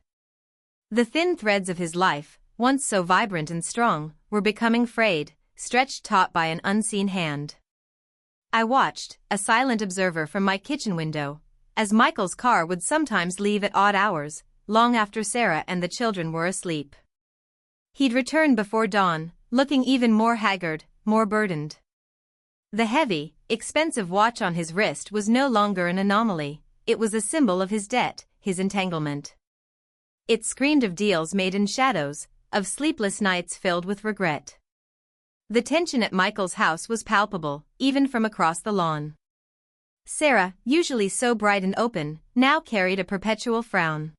The thin threads of his life, once so vibrant and strong, were becoming frayed, stretched taut by an unseen hand. I watched, a silent observer from my kitchen window, as Michael's car would sometimes leave at odd hours, long after Sarah and the children were asleep. He'd return before dawn, looking even more haggard, more burdened. The heavy, expensive watch on his wrist was no longer an anomaly, it was a symbol of his debt, his entanglement. It screamed of deals made in shadows, of sleepless nights filled with regret. The tension at Michael's house was palpable, even from across the lawn. Sarah, usually so bright and open, now carried a perpetual frown.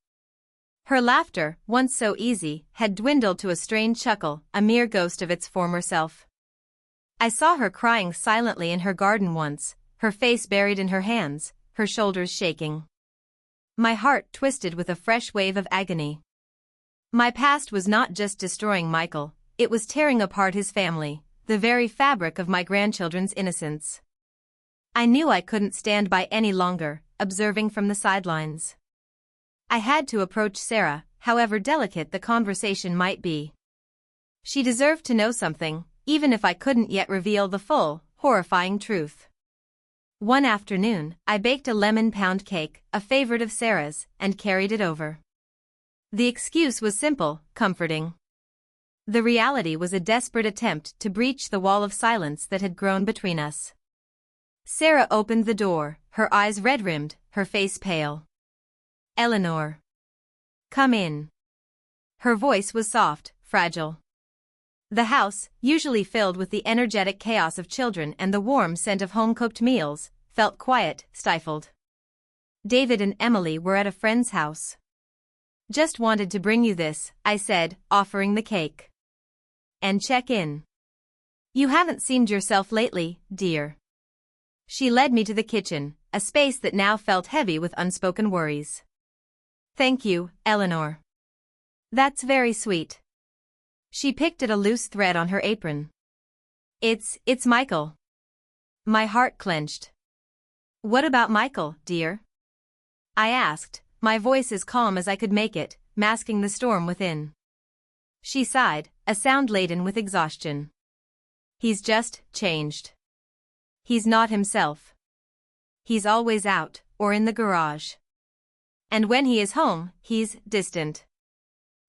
Her laughter, once so easy, had dwindled to a strained chuckle, a mere ghost of its former self. I saw her crying silently in her garden once, her face buried in her hands, her shoulders shaking. My heart twisted with a fresh wave of agony. My past was not just destroying Michael, it was tearing apart his family, the very fabric of my grandchildren's innocence. I knew I couldn't stand by any longer, observing from the sidelines. I had to approach Sarah, however delicate the conversation might be. She deserved to know something, even if I couldn't yet reveal the full, horrifying truth. One afternoon, I baked a lemon pound cake, a favorite of Sarah's, and carried it over. The excuse was simple, comforting. The reality was a desperate attempt to breach the wall of silence that had grown between us. Sarah opened the door, her eyes red-rimmed, her face pale. "Eleanor. Come in." Her voice was soft, fragile. The house, usually filled with the energetic chaos of children and the warm scent of home-cooked meals, felt quiet, stifled. David and Emily were at a friend's house. "Just wanted to bring you this," I said, offering the cake. "And check in. You haven't seemed yourself lately, dear." She led me to the kitchen, a space that now felt heavy with unspoken worries. "Thank you, Eleanor. That's very sweet." She picked at a loose thread on her apron. It's Michael." My heart clenched. "What about Michael, dear?" I asked, my voice as calm as I could make it, masking the storm within. She sighed, a sound laden with exhaustion. "He's just changed. He's not himself. He's always out, or in the garage. And when he is home, he's distant.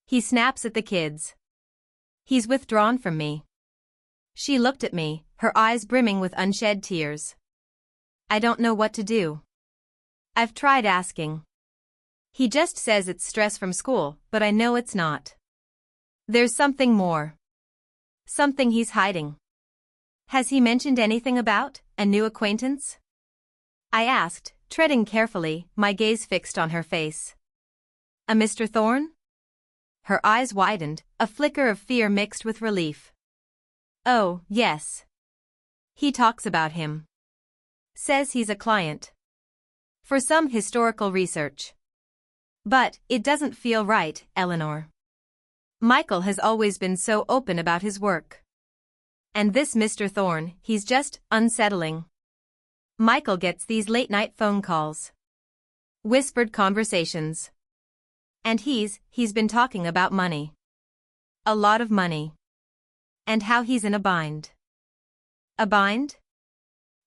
He snaps at the kids. He's withdrawn from me." She looked at me, her eyes brimming with unshed tears. "I don't know what to do. I've tried asking. He just says it's stress from school, but I know it's not. There's something more. Something he's hiding." "Has he mentioned anything about a new acquaintance?" I asked, treading carefully, my gaze fixed on her face. "A Mr. Thorne?" Her eyes widened, a flicker of fear mixed with relief. Oh, yes. He talks about him. Says he's a client. For some historical research. But it doesn't feel right, Eleanor. Michael has always been so open about his work. And this Mr. Thorne, he's just unsettling. Michael gets these late-night phone calls. Whispered conversations. And he's been talking about money. A lot of money. And how he's in a bind. A bind?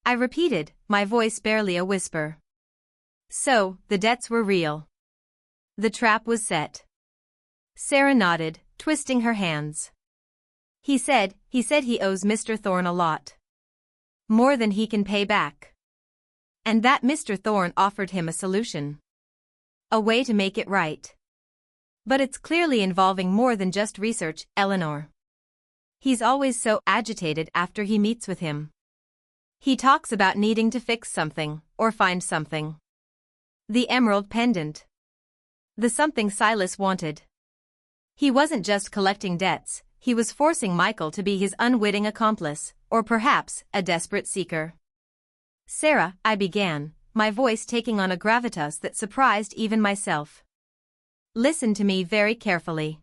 I repeated, my voice barely a whisper. So, the debts were real. The trap was set. Sarah nodded, twisting her hands. He said he owes Mr. Thorne a lot. More than he can pay back. And that Mr. Thorne offered him a solution. A way to make it right. But it's clearly involving more than just research, Eleanor. He's always so agitated after he meets with him. He talks about needing to fix something, or find something. The emerald pendant. The something Silas wanted. He wasn't just collecting debts, he was forcing Michael to be his unwitting accomplice, or perhaps, a desperate seeker. Sarah, I began, my voice taking on a gravitas that surprised even myself. Listen to me very carefully.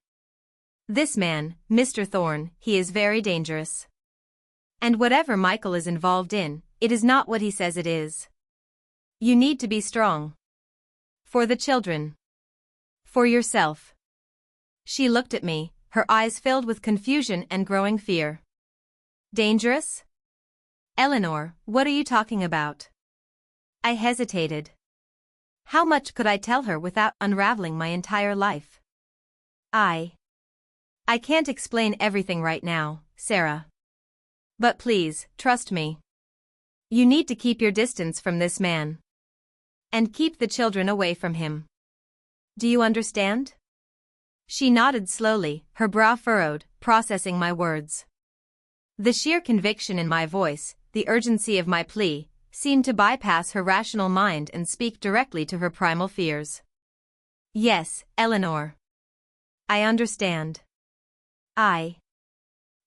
This man, Mr. Thorne, he is very dangerous. And whatever Michael is involved in, it is not what he says it is. You need to be strong. For the children. For yourself. She looked at me, her eyes filled with confusion and growing fear. Dangerous? Eleanor, what are you talking about? I hesitated. How much could I tell her without unraveling my entire life? I can't explain everything right now, Sarah. But please, trust me. You need to keep your distance from this man. And keep the children away from him. Do you understand? She nodded slowly, her brow furrowed, processing my words. The sheer conviction in my voice, the urgency of my plea, seemed to bypass her rational mind and speak directly to her primal fears. Yes, Eleanor. I understand.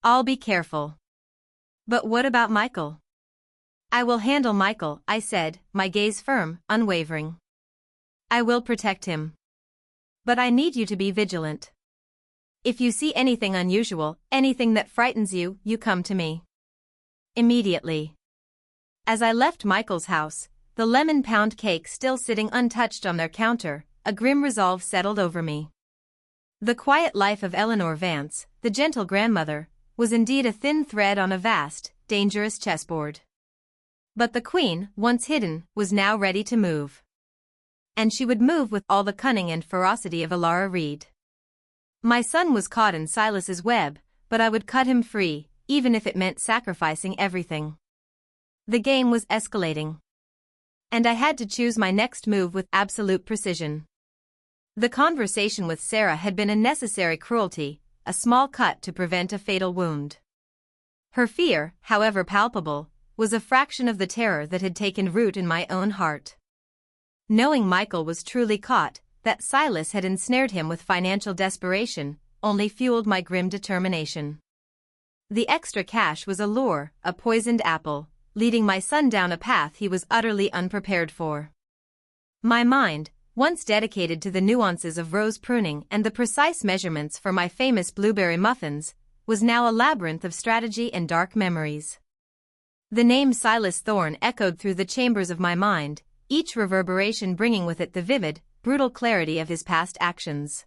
I'll be careful. But what about Michael? I will handle Michael, I said, my gaze firm, unwavering. I will protect him. But I need you to be vigilant. If you see anything unusual, anything that frightens you, you come to me. Immediately. As I left Michael's house, the lemon pound cake still sitting untouched on their counter, a grim resolve settled over me. The quiet life of Eleanor Vance, the gentle grandmother, was indeed a thin thread on a vast, dangerous chessboard. But the queen, once hidden, was now ready to move. And she would move with all the cunning and ferocity of Alara Reed. My son was caught in Silas's web, but I would cut him free, even if it meant sacrificing everything. The game was escalating. And I had to choose my next move with absolute precision. The conversation with Sarah had been a necessary cruelty, a small cut to prevent a fatal wound. Her fear, however palpable, was a fraction of the terror that had taken root in my own heart. Knowing Michael was truly caught, that Silas had ensnared him with financial desperation, only fueled my grim determination. The extra cash was a lure, a poisoned apple, leading my son down a path he was utterly unprepared for. My mind, once dedicated to the nuances of rose pruning and the precise measurements for my famous blueberry muffins, was now a labyrinth of strategy and dark memories. The name Silas Thorne echoed through the chambers of my mind, each reverberation bringing with it the vivid, brutal clarity of his past actions.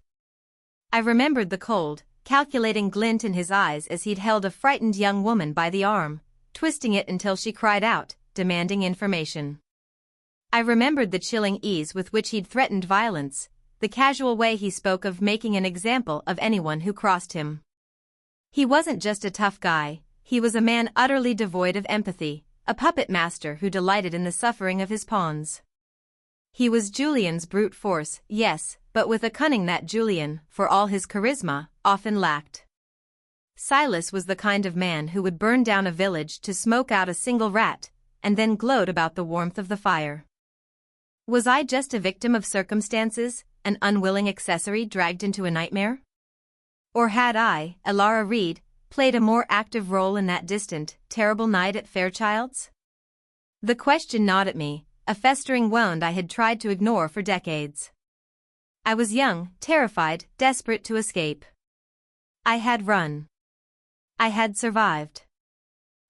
I remembered the cold, calculating glint in his eyes as he'd held a frightened young woman by the arm, twisting it until she cried out, demanding information. I remembered the chilling ease with which he'd threatened violence, the casual way he spoke of making an example of anyone who crossed him. He wasn't just a tough guy, he was a man utterly devoid of empathy, a puppet master who delighted in the suffering of his pawns. He was Julian's brute force, yes, but with a cunning that Julian, for all his charisma, often lacked. Silas was the kind of man who would burn down a village to smoke out a single rat, and then gloat about the warmth of the fire. Was I just a victim of circumstances, an unwilling accessory dragged into a nightmare? Or had I, Elara Reed, played a more active role in that distant, terrible night at Fairchild's? The question gnawed at me, a festering wound I had tried to ignore for decades. I was young, terrified, desperate to escape. I had run. I had survived.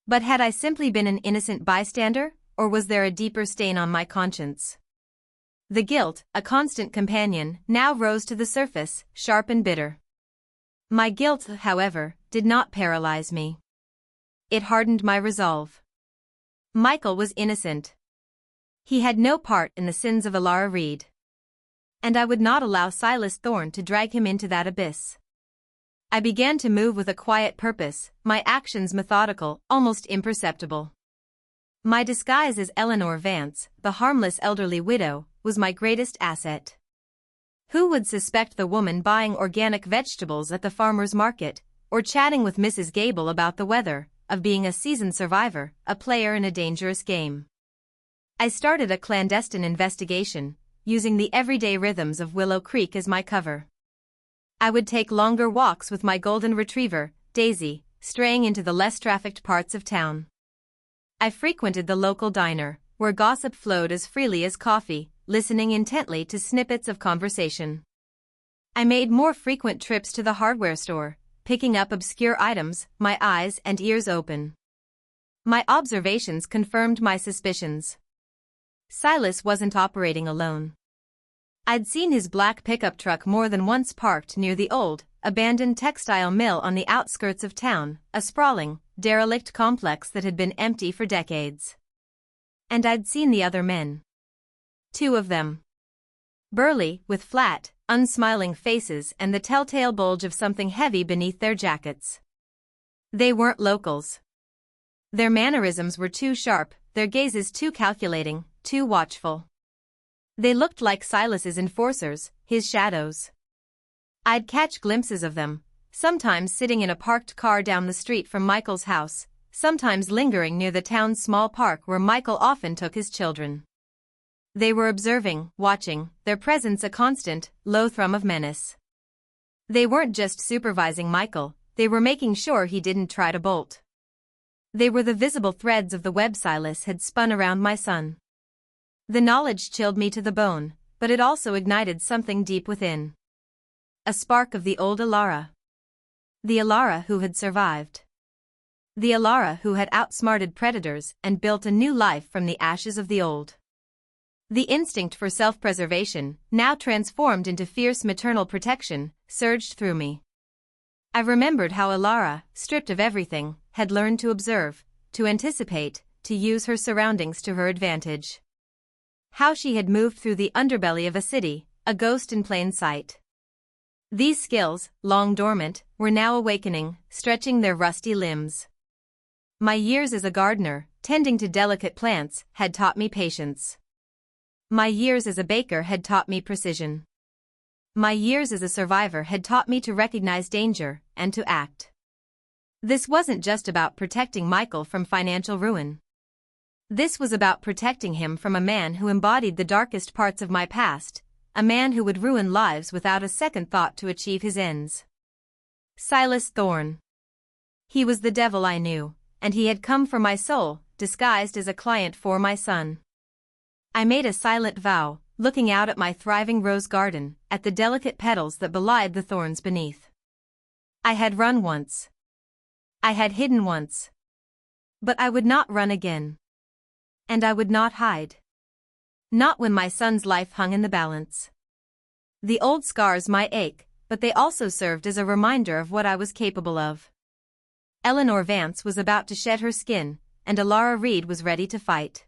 But had I simply been an innocent bystander, or was there a deeper stain on my conscience? The guilt, a constant companion, now rose to the surface, sharp and bitter. My guilt, however, did not paralyze me. It hardened my resolve. Michael was innocent. He had no part in the sins of Elara Reed. And I would not allow Silas Thorne to drag him into that abyss. I began to move with a quiet purpose, my actions methodical, almost imperceptible. My disguise as Eleanor Vance, the harmless elderly widow, was my greatest asset. Who would suspect the woman buying organic vegetables at the farmer's market, or chatting with Mrs. Gable about the weather, of being a seasoned survivor, a player in a dangerous game? I started a clandestine investigation, using the everyday rhythms of Willow Creek as my cover. I would take longer walks with my golden retriever, Daisy, straying into the less trafficked parts of town. I frequented the local diner, where gossip flowed as freely as coffee, listening intently to snippets of conversation. I made more frequent trips to the hardware store, picking up obscure items, my eyes and ears open. My observations confirmed my suspicions. Silas wasn't operating alone. I'd seen his black pickup truck more than once parked near the old, abandoned textile mill on the outskirts of town, a sprawling, derelict complex that had been empty for decades. And I'd seen the other men. 2 of them. Burly, with flat, unsmiling faces and the telltale bulge of something heavy beneath their jackets. They weren't locals. Their mannerisms were too sharp, their gazes too calculating, too watchful. They looked like Silas's enforcers, his shadows. I'd catch glimpses of them, sometimes sitting in a parked car down the street from Michael's house, sometimes lingering near the town's small park where Michael often took his children. They were observing, watching, their presence a constant, low thrum of menace. They weren't just supervising Michael, they were making sure he didn't try to bolt. They were the visible threads of the web Silas had spun around my son. The knowledge chilled me to the bone, but it also ignited something deep within. A spark of the old Elara. The Elara who had survived. The Elara who had outsmarted predators and built a new life from the ashes of the old. The instinct for self-preservation, now transformed into fierce maternal protection, surged through me. I remembered how Elara, stripped of everything, had learned to observe, to anticipate, to use her surroundings to her advantage. How she had moved through the underbelly of a city, a ghost in plain sight. These skills, long dormant, were now awakening, stretching their rusty limbs. My years as a gardener, tending to delicate plants, had taught me patience. My years as a baker had taught me precision. My years as a survivor had taught me to recognize danger, and to act. This wasn't just about protecting Michael from financial ruin. This was about protecting him from a man who embodied the darkest parts of my past, a man who would ruin lives without a second thought to achieve his ends. Silas Thorne. He was the devil I knew, and he had come for my soul, disguised as a client for my son. I made a silent vow, looking out at my thriving rose garden, at the delicate petals that belied the thorns beneath. I had run once. I had hidden once. But I would not run again. And I would not hide. Not when my son's life hung in the balance. The old scars might ache, but they also served as a reminder of what I was capable of. Eleanor Vance was about to shed her skin, and Elara Reed was ready to fight.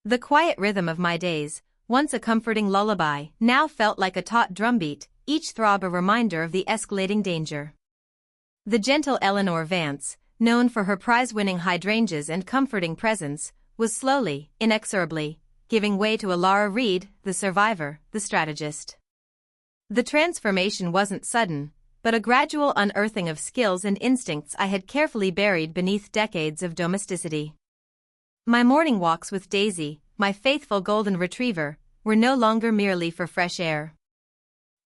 The quiet rhythm of my days, once a comforting lullaby, now felt like a taut drumbeat, each throb a reminder of the escalating danger. The gentle Eleanor Vance, known for her prize-winning hydrangeas and comforting presence, was slowly, inexorably, giving way to Elara Reed, the survivor, the strategist. The transformation wasn't sudden, but a gradual unearthing of skills and instincts I had carefully buried beneath decades of domesticity. My morning walks with Daisy, my faithful golden retriever, were no longer merely for fresh air.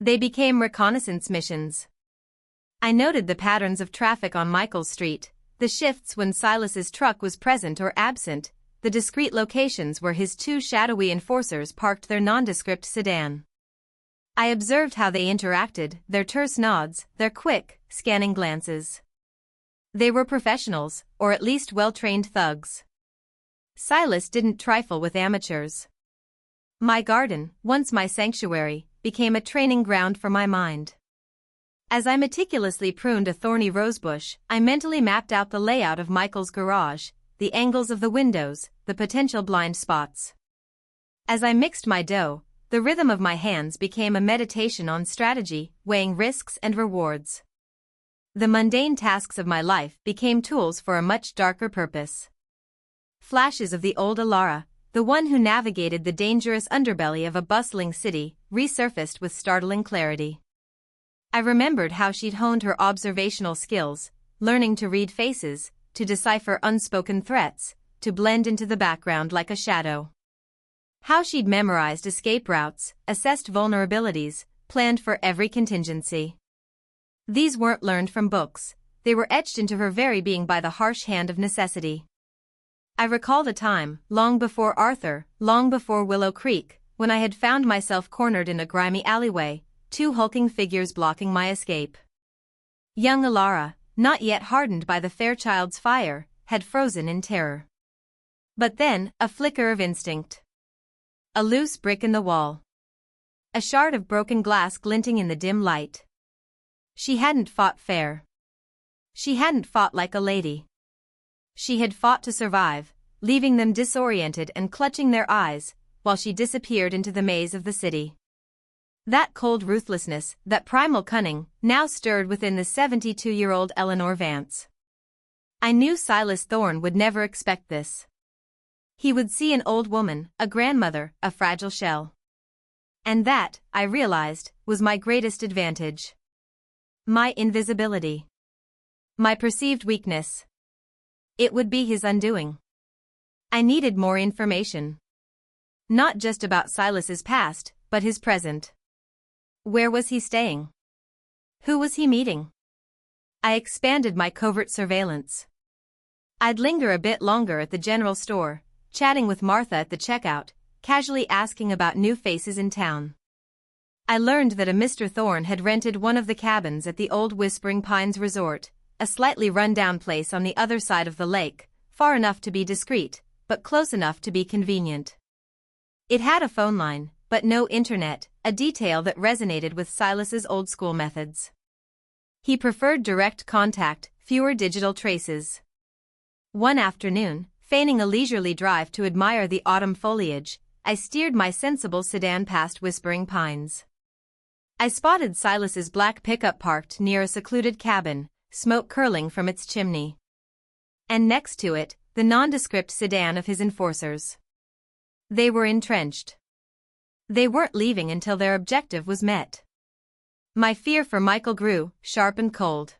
They became reconnaissance missions. I noted the patterns of traffic on Michael's street, the shifts when Silas's truck was present or absent, the discreet locations where his two shadowy enforcers parked their nondescript sedan. I observed how they interacted, their terse nods, their quick, scanning glances. They were professionals, or at least well-trained thugs. Silas didn't trifle with amateurs. My garden, once my sanctuary, became a training ground for my mind. As I meticulously pruned a thorny rosebush, I mentally mapped out the layout of Michael's garage, the angles of the windows, the potential blind spots. As I mixed my dough, the rhythm of my hands became a meditation on strategy, weighing risks and rewards. The mundane tasks of my life became tools for a much darker purpose. Flashes of the old Alara, the one who navigated the dangerous underbelly of a bustling city, resurfaced with startling clarity. I remembered how she'd honed her observational skills, learning to read faces, to decipher unspoken threats, to blend into the background like a shadow. How she'd memorized escape routes, assessed vulnerabilities, planned for every contingency. These weren't learned from books, they were etched into her very being by the harsh hand of necessity. I recalled a time, long before Arthur, long before Willow Creek, when I had found myself cornered in a grimy alleyway, two hulking figures blocking my escape. Young Alara, not yet hardened by the Fairchild's fire, had frozen in terror. But then, a flicker of instinct. A loose brick in the wall. A shard of broken glass glinting in the dim light. She hadn't fought fair. She hadn't fought like a lady. She had fought to survive, leaving them disoriented and clutching their eyes, while she disappeared into the maze of the city. That cold ruthlessness, that primal cunning, now stirred within the 72-year-old Eleanor Vance. I knew Silas Thorne would never expect this. He would see an old woman, a grandmother, a fragile shell. And that, I realized, was my greatest advantage. My invisibility. My perceived weakness. It would be his undoing. I needed more information. Not just about Silas's past, but his present. Where was he staying? Who was he meeting? I expanded my covert surveillance. I'd linger a bit longer at the general store, chatting with Martha at the checkout, casually asking about new faces in town. I learned that a Mr. Thorne had rented one of the cabins at the old Whispering Pines Resort, a slightly run-down place on the other side of the lake, far enough to be discreet, but close enough to be convenient. It had a phone line, but no internet, a detail that resonated with Silas's old-school methods. He preferred direct contact, fewer digital traces. One afternoon, feigning a leisurely drive to admire the autumn foliage, I steered my sensible sedan past Whispering Pines. I spotted Silas's black pickup parked near a secluded cabin, smoke curling from its chimney. And next to it, the nondescript sedan of his enforcers. They were entrenched. They weren't leaving until their objective was met. My fear for Michael grew, sharp and cold.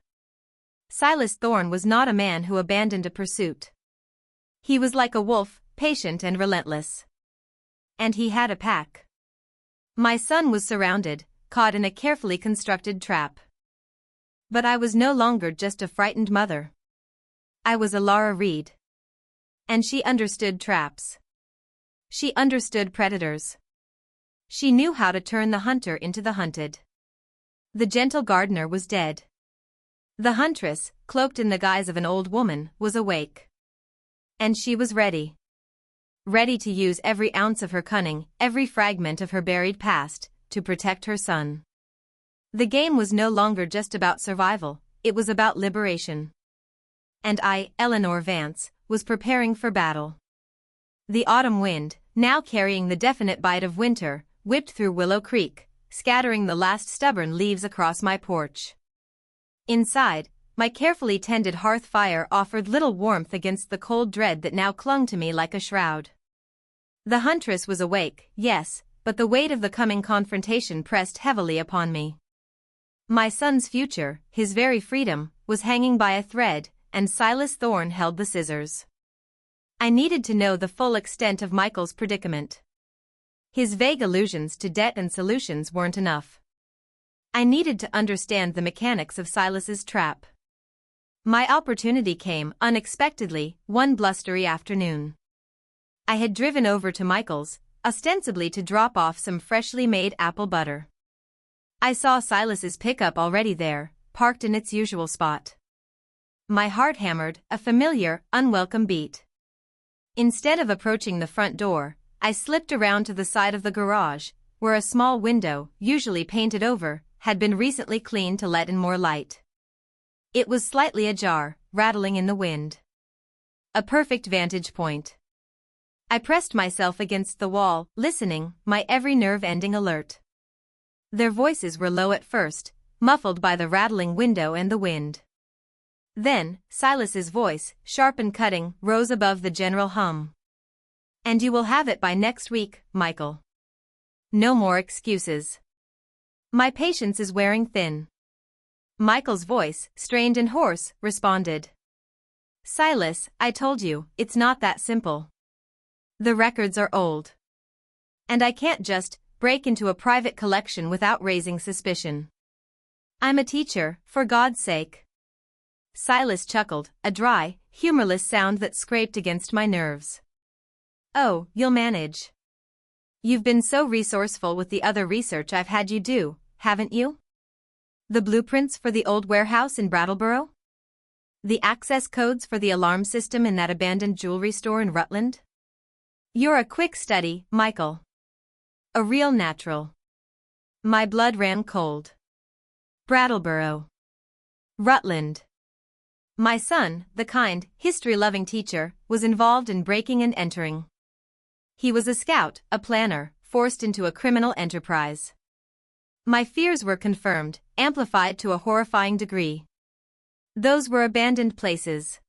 Silas Thorne was not a man who abandoned a pursuit. He was like a wolf, patient and relentless. And he had a pack. My son was surrounded, caught in a carefully constructed trap. But I was no longer just a frightened mother. I was Alara Reed. And she understood traps. She understood predators. She knew how to turn the hunter into the hunted. The gentle gardener was dead. The huntress, cloaked in the guise of an old woman, was awake. And she was ready. Ready to use every ounce of her cunning, every fragment of her buried past, to protect her son. The game was no longer just about survival, it was about liberation. And I, Eleanor Vance, was preparing for battle. The autumn wind, now carrying the definite bite of winter, whipped through Willow Creek, scattering the last stubborn leaves across my porch. Inside, my carefully tended hearth fire offered little warmth against the cold dread that now clung to me like a shroud. The huntress was awake, yes, but the weight of the coming confrontation pressed heavily upon me. My son's future, his very freedom, was hanging by a thread, and Silas Thorne held the scissors. I needed to know the full extent of Michael's predicament. His vague allusions to debt and solutions weren't enough. I needed to understand the mechanics of Silas's trap. My opportunity came unexpectedly one blustery afternoon. I had driven over to Michael's, ostensibly to drop off some freshly made apple butter. I saw Silas's pickup already there, parked in its usual spot. My heart hammered, a familiar, unwelcome beat. Instead of approaching the front door, I slipped around to the side of the garage, where a small window, usually painted over, had been recently cleaned to let in more light. It was slightly ajar, rattling in the wind. A perfect vantage point. I pressed myself against the wall, listening, my every nerve ending alert. Their voices were low at first, muffled by the rattling window and the wind. Then, Silas's voice, sharp and cutting, rose above the general hum. "And you will have it by next week, Michael. No more excuses. My patience is wearing thin." Michael's voice, strained and hoarse, responded. "Silas, I told you, it's not that simple. The records are old. And I can't just break into a private collection without raising suspicion. I'm a teacher, for God's sake." Silas chuckled, a dry, humorless sound that scraped against my nerves. "Oh, you'll manage. You've been so resourceful with the other research I've had you do, haven't you? The blueprints for the old warehouse in Brattleboro? The access codes for the alarm system in that abandoned jewelry store in Rutland? You're a quick study, Michael. A real natural." My blood ran cold. Brattleboro. Rutland. My son, the kind, history-loving teacher, was involved in breaking and entering. He was a scout, a planner, forced into a criminal enterprise. My fears were confirmed, amplified to a horrifying degree. Those were abandoned places.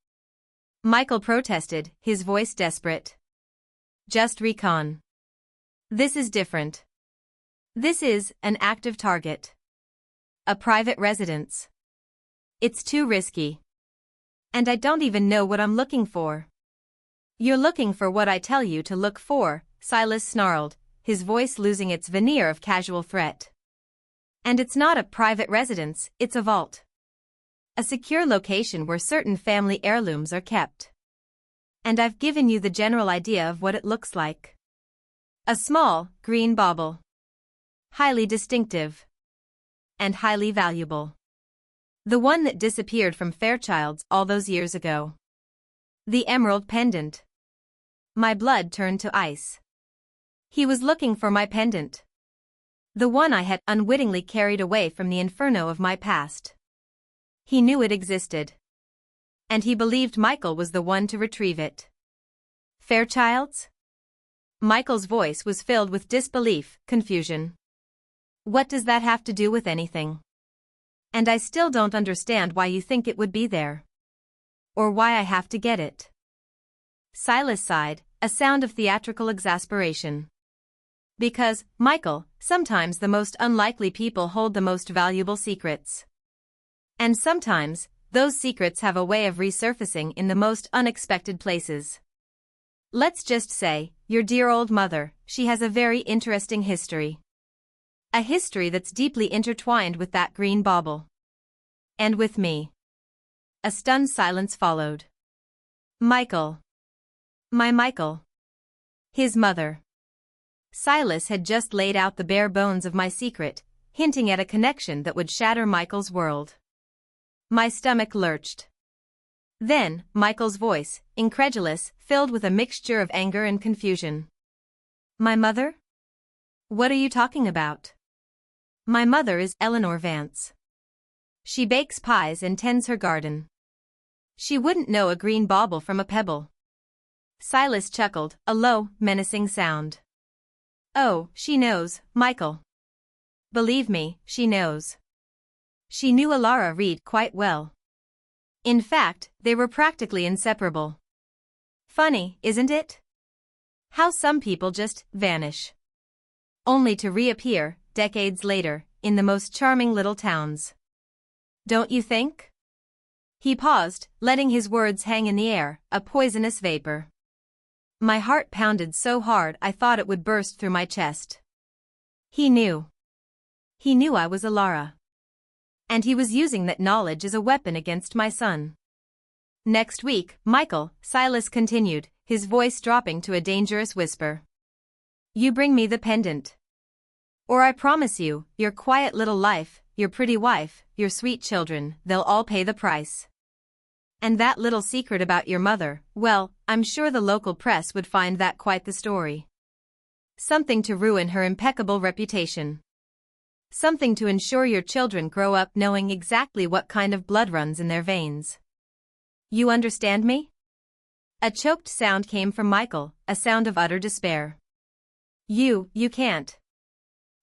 Michael protested, his voice desperate. "Just recon. This is different. This is an active target. A private residence. It's too risky. And I don't even know what I'm looking for." "You're looking for what I tell you to look for," Silas snarled, his voice losing its veneer of casual threat. "And it's not a private residence, it's a vault. A secure location where certain family heirlooms are kept. And I've given you the general idea of what it looks like. A small, green bauble. Highly distinctive. And highly valuable. The one that disappeared from Fairchild's all those years ago. The emerald pendant." My blood turned to ice. He was looking for my pendant. The one I had unwittingly carried away from the inferno of my past. He knew it existed. And he believed Michael was the one to retrieve it. "Fairchild's?" Michael's voice was filled with disbelief, confusion. "What does that have to do with anything? And I still don't understand why you think it would be there. Or why I have to get it." Silas sighed, a sound of theatrical exasperation. "Because, Michael, sometimes the most unlikely people hold the most valuable secrets. And sometimes, those secrets have a way of resurfacing in the most unexpected places. Let's just say, your dear old mother, she has a very interesting history. A history that's deeply intertwined with that green bauble. And with me." A stunned silence followed. Michael. My Michael. His mother. Silas had just laid out the bare bones of my secret, hinting at a connection that would shatter Michael's world. My stomach lurched. Then, Michael's voice, incredulous, filled with a mixture of anger and confusion. "My mother? What are you talking about?" "My mother is Eleanor Vance. She bakes pies and tends her garden. She wouldn't know a green bauble from a pebble." Silas chuckled, a low, menacing sound. "Oh, she knows, Michael. Believe me, she knows. She knew Alara Reed quite well. In fact, they were practically inseparable. Funny, isn't it? How some people just vanish. Only to reappear, decades later, in the most charming little towns. Don't you think?" He paused, letting his words hang in the air, a poisonous vapor. My heart pounded so hard I thought it would burst through my chest. He knew. He knew I was Alara. And he was using that knowledge as a weapon against my son. Next week, Michael, Silas continued, his voice dropping to a dangerous whisper. You bring me the pendant. Or I promise you, your quiet little life, your pretty wife, your sweet children, they'll all pay the price. And that little secret about your mother, well, I'm sure the local press would find that quite the story. Something to ruin her impeccable reputation. Something to ensure your children grow up knowing exactly what kind of blood runs in their veins. You understand me? A choked sound came from Michael, a sound of utter despair. You can't.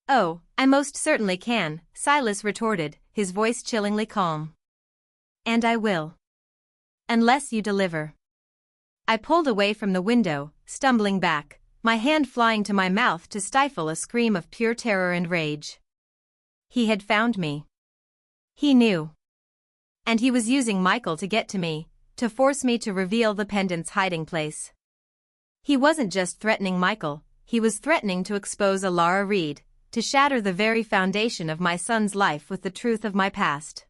Oh, I most certainly can, Silas retorted, his voice chillingly calm. And I will. Unless you deliver. I pulled away from the window, stumbling back, my hand flying to my mouth to stifle a scream of pure terror and rage. He had found me. He knew. And he was using Michael to get to me, to force me to reveal the pendant's hiding place. He wasn't just threatening Michael, he was threatening to expose Alara Reed, to shatter the very foundation of my son's life with the truth of my past.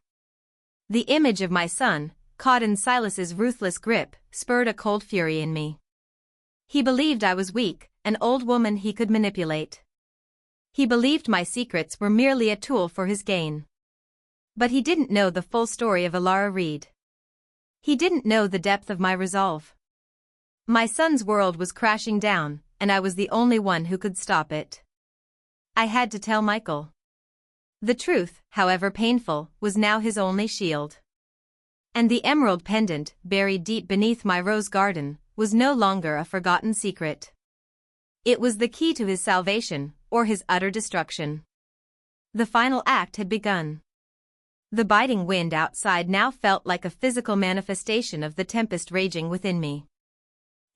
The image of my son, caught in Silas's ruthless grip, spurred a cold fury in me. He believed I was weak, an old woman he could manipulate. He believed my secrets were merely a tool for his gain. But he didn't know the full story of Alara Reed. He didn't know the depth of my resolve. My son's world was crashing down, and I was the only one who could stop it. I had to tell Michael. The truth, however painful, was now his only shield. And the emerald pendant, buried deep beneath my rose garden, was no longer a forgotten secret. It was the key to his salvation, or his utter destruction. The final act had begun. The biting wind outside now felt like a physical manifestation of the tempest raging within me.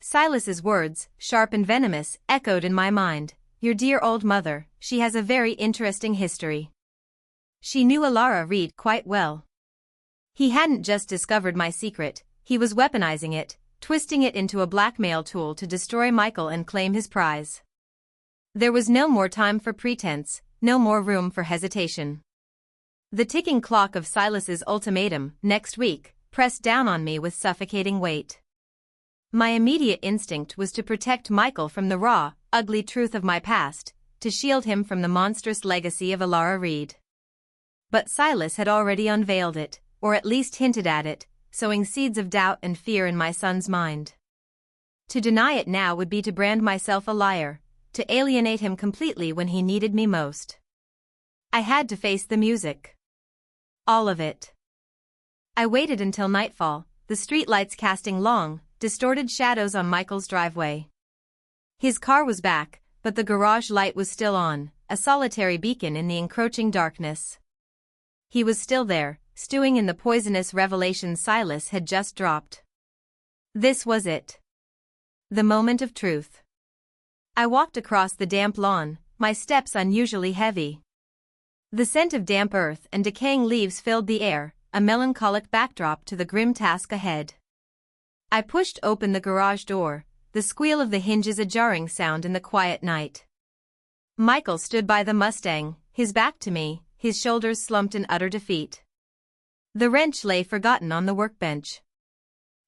Silas's words, sharp and venomous, echoed in my mind. Your dear old mother, she has a very interesting history. She knew Alara Reed quite well. He hadn't just discovered my secret, he was weaponizing it, twisting it into a blackmail tool to destroy Michael and claim his prize. There was no more time for pretense, no more room for hesitation. The ticking clock of Silas's ultimatum, next week, pressed down on me with suffocating weight. My immediate instinct was to protect Michael from the raw, ugly truth of my past, to shield him from the monstrous legacy of Alara Reed. But Silas had already unveiled it, or at least hinted at it, sowing seeds of doubt and fear in my son's mind. To deny it now would be to brand myself a liar, to alienate him completely when he needed me most. I had to face the music. All of it. I waited until nightfall, the streetlights casting long, distorted shadows on Michael's driveway. His car was back, but the garage light was still on, a solitary beacon in the encroaching darkness. He was still there, stewing in the poisonous revelation Silas had just dropped. This was it. The moment of truth. I walked across the damp lawn, my steps unusually heavy. The scent of damp earth and decaying leaves filled the air, a melancholic backdrop to the grim task ahead. I pushed open the garage door, the squeal of the hinges a jarring sound in the quiet night. Michael stood by the Mustang, his back to me, his shoulders slumped in utter defeat. The wrench lay forgotten on the workbench.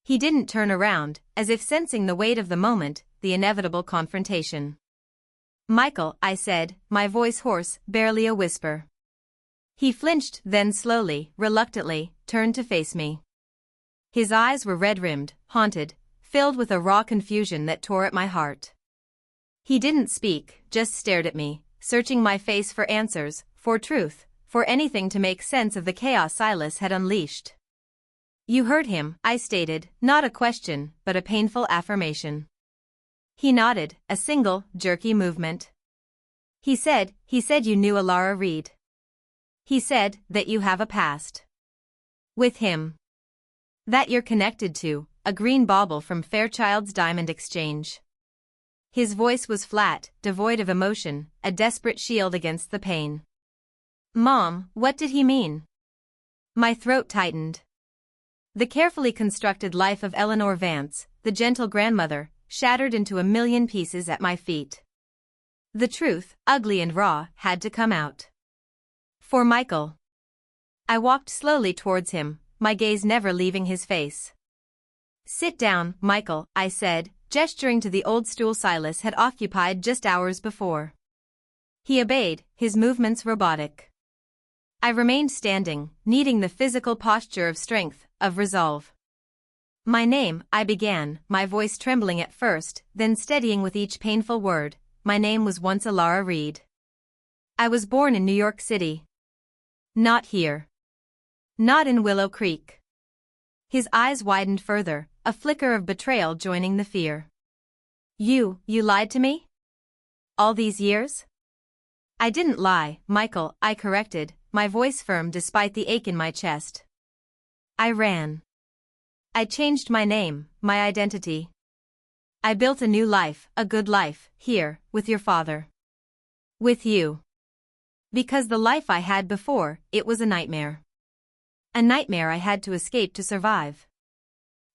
He didn't turn around, as if sensing the weight of the moment, the inevitable confrontation. Michael, I said, my voice hoarse, barely a whisper. He flinched, then slowly, reluctantly, turned to face me. His eyes were red-rimmed, haunted, filled with a raw confusion that tore at my heart. He didn't speak, just stared at me, searching my face for answers, for truth, for anything to make sense of the chaos Silas had unleashed. You heard him, I stated, not a question, but a painful affirmation. He nodded, a single, jerky movement. He said you knew Alara Reed. He said that you have a past. With him. That you're connected to, a green bauble from Fairchild's Diamond Exchange. His voice was flat, devoid of emotion, a desperate shield against the pain. Mom, what did he mean? My throat tightened. The carefully constructed life of Eleanor Vance, the gentle grandmother, shattered into a million pieces at my feet. The truth, ugly and raw, had to come out. For Michael. I walked slowly towards him, my gaze never leaving his face. Sit down, Michael, I said, gesturing to the old stool Silas had occupied just hours before. He obeyed, his movements robotic. I remained standing, needing the physical posture of strength, of resolve. My name, I began, my voice trembling at first, then steadying with each painful word. My name was once Alara Reed. I was born in New York City. Not here. Not in Willow Creek. His eyes widened further, a flicker of betrayal joining the fear. You lied to me? All these years? I didn't lie, Michael, I corrected, my voice firm despite the ache in my chest. I ran. I changed my name, my identity. I built a new life, a good life, here, with your father. With you. Because the life I had before, it was a nightmare. A nightmare I had to escape to survive.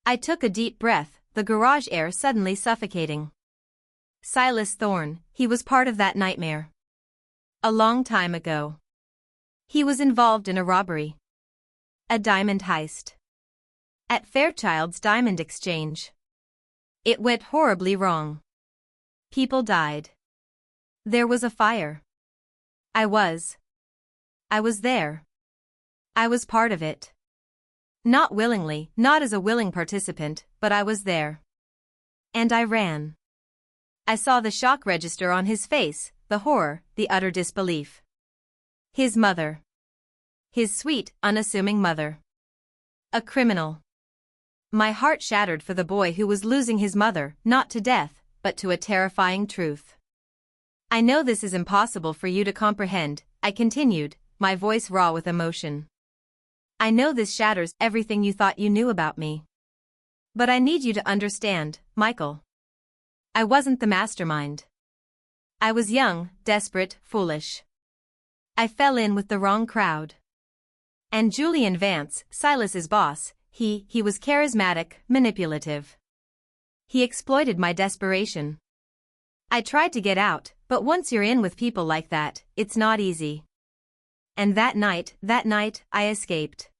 I took a deep breath, the garage air suddenly suffocating. Silas Thorne, he was part of that nightmare. A long time ago. He was involved in a robbery. A diamond heist. At Fairchild's Diamond Exchange. It went horribly wrong. People died. There was a fire. I was there. I was part of it. Not willingly, not as a willing participant, but I was there. And I ran. I saw the shock register on his face, the horror, the utter disbelief. His mother. His sweet, unassuming mother. A criminal. My heart shattered for the boy who was losing his mother, not to death, but to a terrifying truth. I know this is impossible for you to comprehend, I continued, my voice raw with emotion. I know this shatters everything you thought you knew about me. But I need you to understand, Michael. I wasn't the mastermind. I was young, desperate, foolish. I fell in with the wrong crowd. And Julian Vance, Silas's boss, he was charismatic, manipulative. He exploited my desperation. I tried to get out, but once you're in with people like that, it's not easy. And that night, I escaped.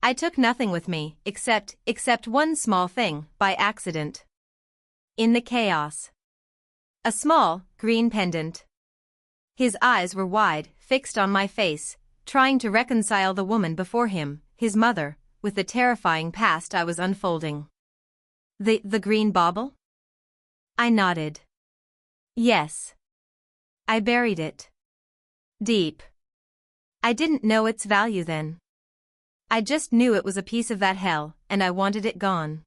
I took nothing with me, except one small thing, by accident. In the chaos. A small, green pendant. His eyes were wide, fixed on my face, trying to reconcile the woman before him, his mother, with the terrifying past I was unfolding. The green bauble? I nodded. Yes. I buried it. Deep. I didn't know its value then. I just knew it was a piece of that hell, and I wanted it gone.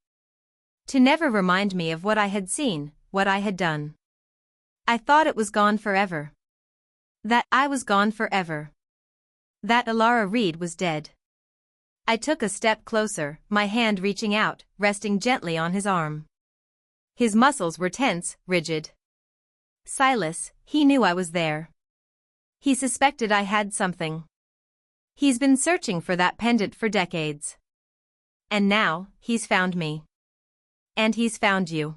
To never remind me of what I had seen, what I had done. I thought it was gone forever. That I was gone forever. That Alara Reed was dead. I took a step closer, my hand reaching out, resting gently on his arm. His muscles were tense, rigid. Silas, he knew I was there. He suspected I had something. He's been searching for that pendant for decades. And now, he's found me. And he's found you.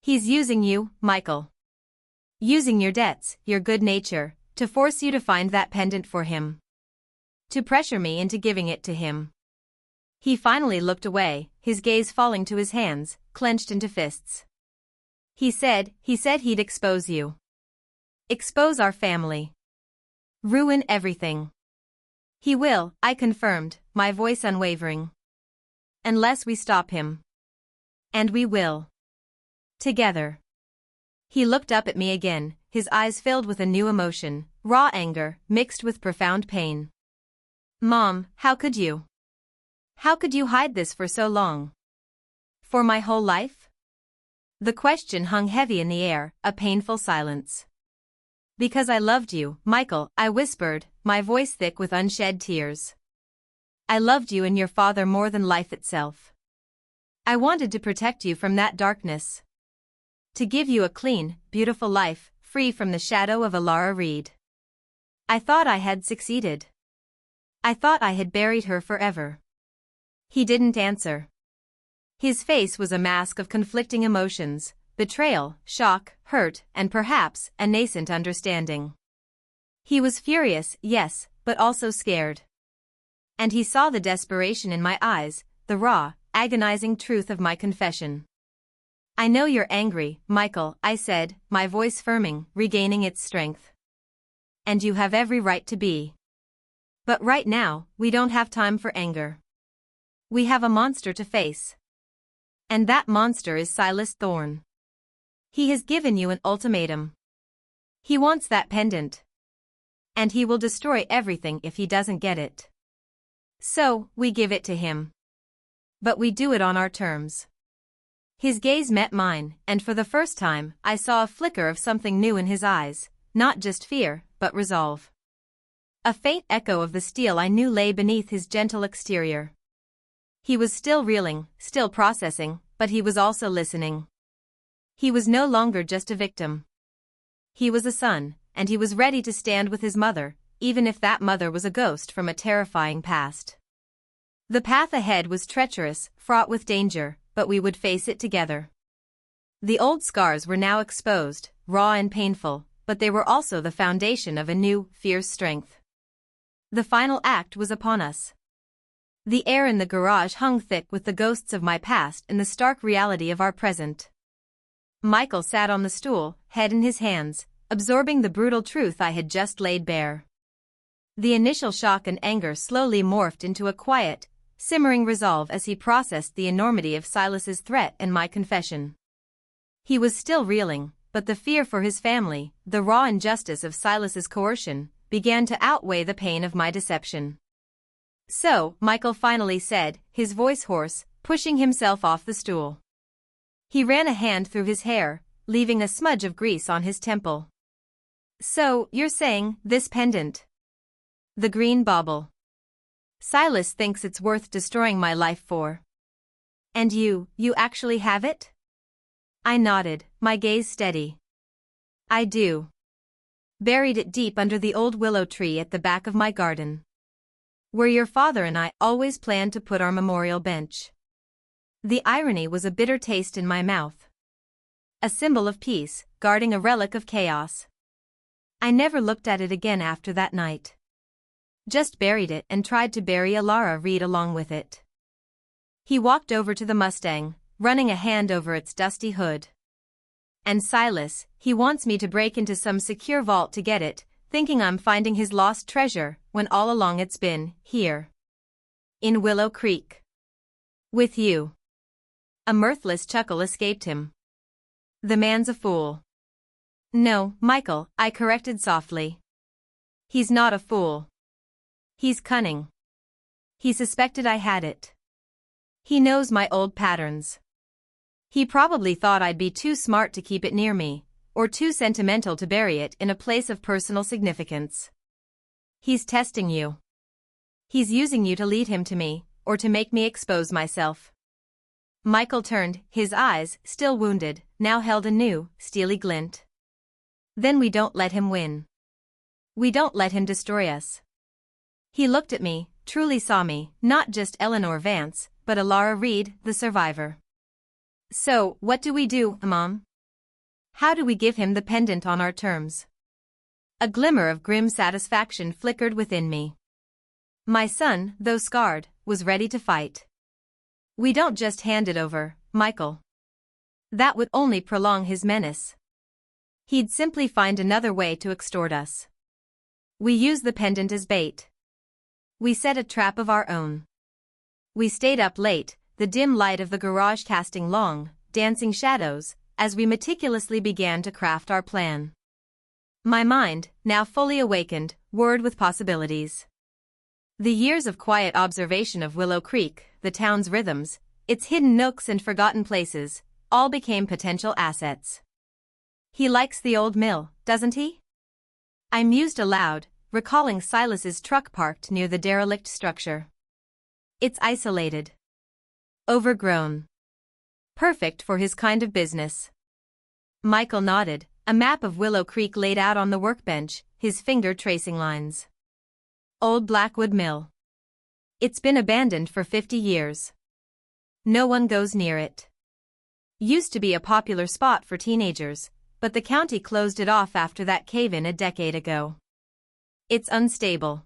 He's using you, Michael. Using your debts, your good nature, to force you to find that pendant for him. To pressure me into giving it to him. He finally looked away, his gaze falling to his hands, clenched into fists. He said he'd expose you. Expose our family. Ruin everything. He will, I confirmed, my voice unwavering. Unless we stop him. And we will. Together. He looked up at me again, his eyes filled with a new emotion, raw anger, mixed with profound pain. Mom, how could you? How could you hide this for so long? For my whole life? The question hung heavy in the air, a painful silence. Because I loved you, Michael, I whispered, my voice thick with unshed tears. I loved you and your father more than life itself. I wanted to protect you from that darkness. To give you a clean, beautiful life, free from the shadow of Alara Reed. I thought I had succeeded. I thought I had buried her forever. He didn't answer. His face was a mask of conflicting emotions, betrayal, shock, hurt, and perhaps a nascent understanding. He was furious, yes, but also scared. And he saw the desperation in my eyes, the raw, agonizing truth of my confession. "I know you're angry, Michael," I said, my voice firming, regaining its strength. "And you have every right to be. But right now, we don't have time for anger. We have a monster to face. And that monster is Silas Thorne. He has given you an ultimatum. He wants that pendant. And he will destroy everything if he doesn't get it. So, we give it to him. But we do it on our terms." His gaze met mine, and for the first time, I saw a flicker of something new in his eyes, not just fear, but resolve. A faint echo of the steel I knew lay beneath his gentle exterior. He was still reeling, still processing, but he was also listening. He was no longer just a victim. He was a son, and he was ready to stand with his mother, even if that mother was a ghost from a terrifying past. The path ahead was treacherous, fraught with danger, but we would face it together. The old scars were now exposed, raw and painful, but they were also the foundation of a new, fierce strength. The final act was upon us. The air in the garage hung thick with the ghosts of my past and the stark reality of our present. Michael sat on the stool, head in his hands, absorbing the brutal truth I had just laid bare. The initial shock and anger slowly morphed into a quiet, simmering resolve as he processed the enormity of Silas's threat and my confession. He was still reeling, but the fear for his family, the raw injustice of Silas's coercion, began to outweigh the pain of my deception. "So," Michael finally said, his voice hoarse, pushing himself off the stool. He ran a hand through his hair, leaving a smudge of grease on his temple. "So, you're saying, this pendant? The green bauble. Silas thinks it's worth destroying my life for. And you actually have it?" I nodded, my gaze steady. "I do. Buried it deep under the old willow tree at the back of my garden. Where your father and I always planned to put our memorial bench." The irony was a bitter taste in my mouth. A symbol of peace, guarding a relic of chaos. I never looked at it again after that night. Just buried it and tried to bury Alara Reed along with it. He walked over to the Mustang, running a hand over its dusty hood. "And Silas, he wants me to break into some secure vault to get it, thinking I'm finding his lost treasure, when all along it's been, here. In Willow Creek. With you." A mirthless chuckle escaped him. "The man's a fool." "No, Michael," I corrected softly. "He's not a fool. He's cunning. He suspected I had it. He knows my old patterns. He probably thought I'd be too smart to keep it near me, or too sentimental to bury it in a place of personal significance. He's testing you. He's using you to lead him to me, or to make me expose myself." Michael turned, his eyes, still wounded, now held a new, steely glint. "Then we don't let him win. We don't let him destroy us." He looked at me, truly saw me, not just Eleanor Vance, but Alara Reed, the survivor. "So, what do we do, Mom? How do we give him the pendant on our terms?" A glimmer of grim satisfaction flickered within me. My son, though scarred, was ready to fight. "We don't just hand it over, Michael. That would only prolong his menace. He'd simply find another way to extort us. We use the pendant as bait. We set a trap of our own. We stayed up late, the dim light of the garage casting long, dancing shadows, as we meticulously began to craft our plan. My mind, now fully awakened, whirred with possibilities. The years of quiet observation of Willow Creek, the town's rhythms, its hidden nooks and forgotten places, all became potential assets. "He likes the old mill, doesn't he?" I mused aloud, recalling Silas's truck parked near the derelict structure. "It's isolated. Overgrown. Perfect for his kind of business." Michael nodded, a map of Willow Creek laid out on the workbench, his finger tracing lines. "Old Blackwood Mill. It's been abandoned for 50 years. No one goes near it. Used to be a popular spot for teenagers, but the county closed it off after that cave-in a decade ago. It's unstable.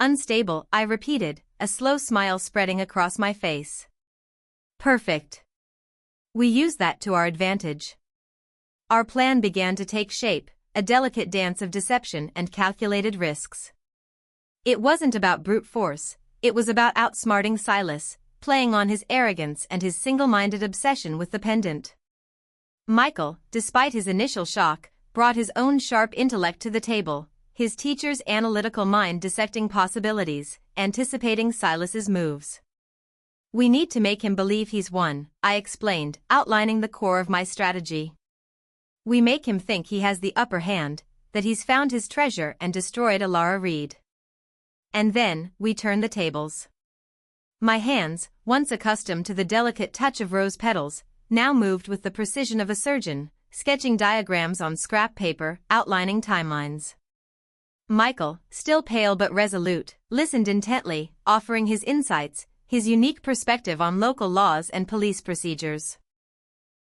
Unstable, I repeated, a slow smile spreading across my face. Perfect. We used that to our advantage. Our plan began to take shape, a delicate dance of deception and calculated risks. It wasn't about brute force, it was about outsmarting Silas, playing on his arrogance and his single-minded obsession with the pendant. Michael, despite his initial shock, brought his own sharp intellect to the table, his teacher's analytical mind dissecting possibilities, anticipating Silas's moves. We need to make him believe he's won, I explained, outlining the core of my strategy. We make him think he has the upper hand, that he's found his treasure and destroyed Alara Reed. And then, we turn the tables. My hands, once accustomed to the delicate touch of rose petals, now moved with the precision of a surgeon, sketching diagrams on scrap paper, outlining timelines. Michael, still pale but resolute, listened intently, offering his insights, his unique perspective on local laws and police procedures.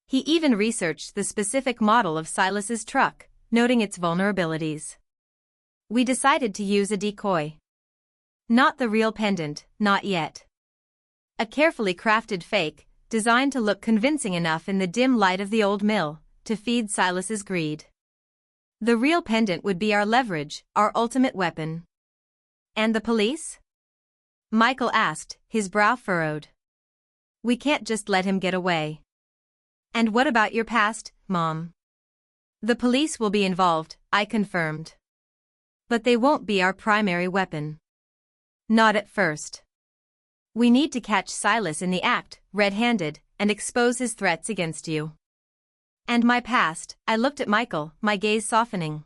He even researched the specific model of Silas's truck, noting its vulnerabilities. We decided to use a decoy. Not the real pendant, not yet. A carefully crafted fake, designed to look convincing enough in the dim light of the old mill, to feed Silas's greed. The real pendant would be our leverage, our ultimate weapon. And the police? Michael asked, his brow furrowed. We can't just let him get away. And what about your past, Mom? The police will be involved, I confirmed. But they won't be our primary weapon. Not at first. We need to catch Silas in the act, red-handed, and expose his threats against you. And my past, I looked at Michael, my gaze softening.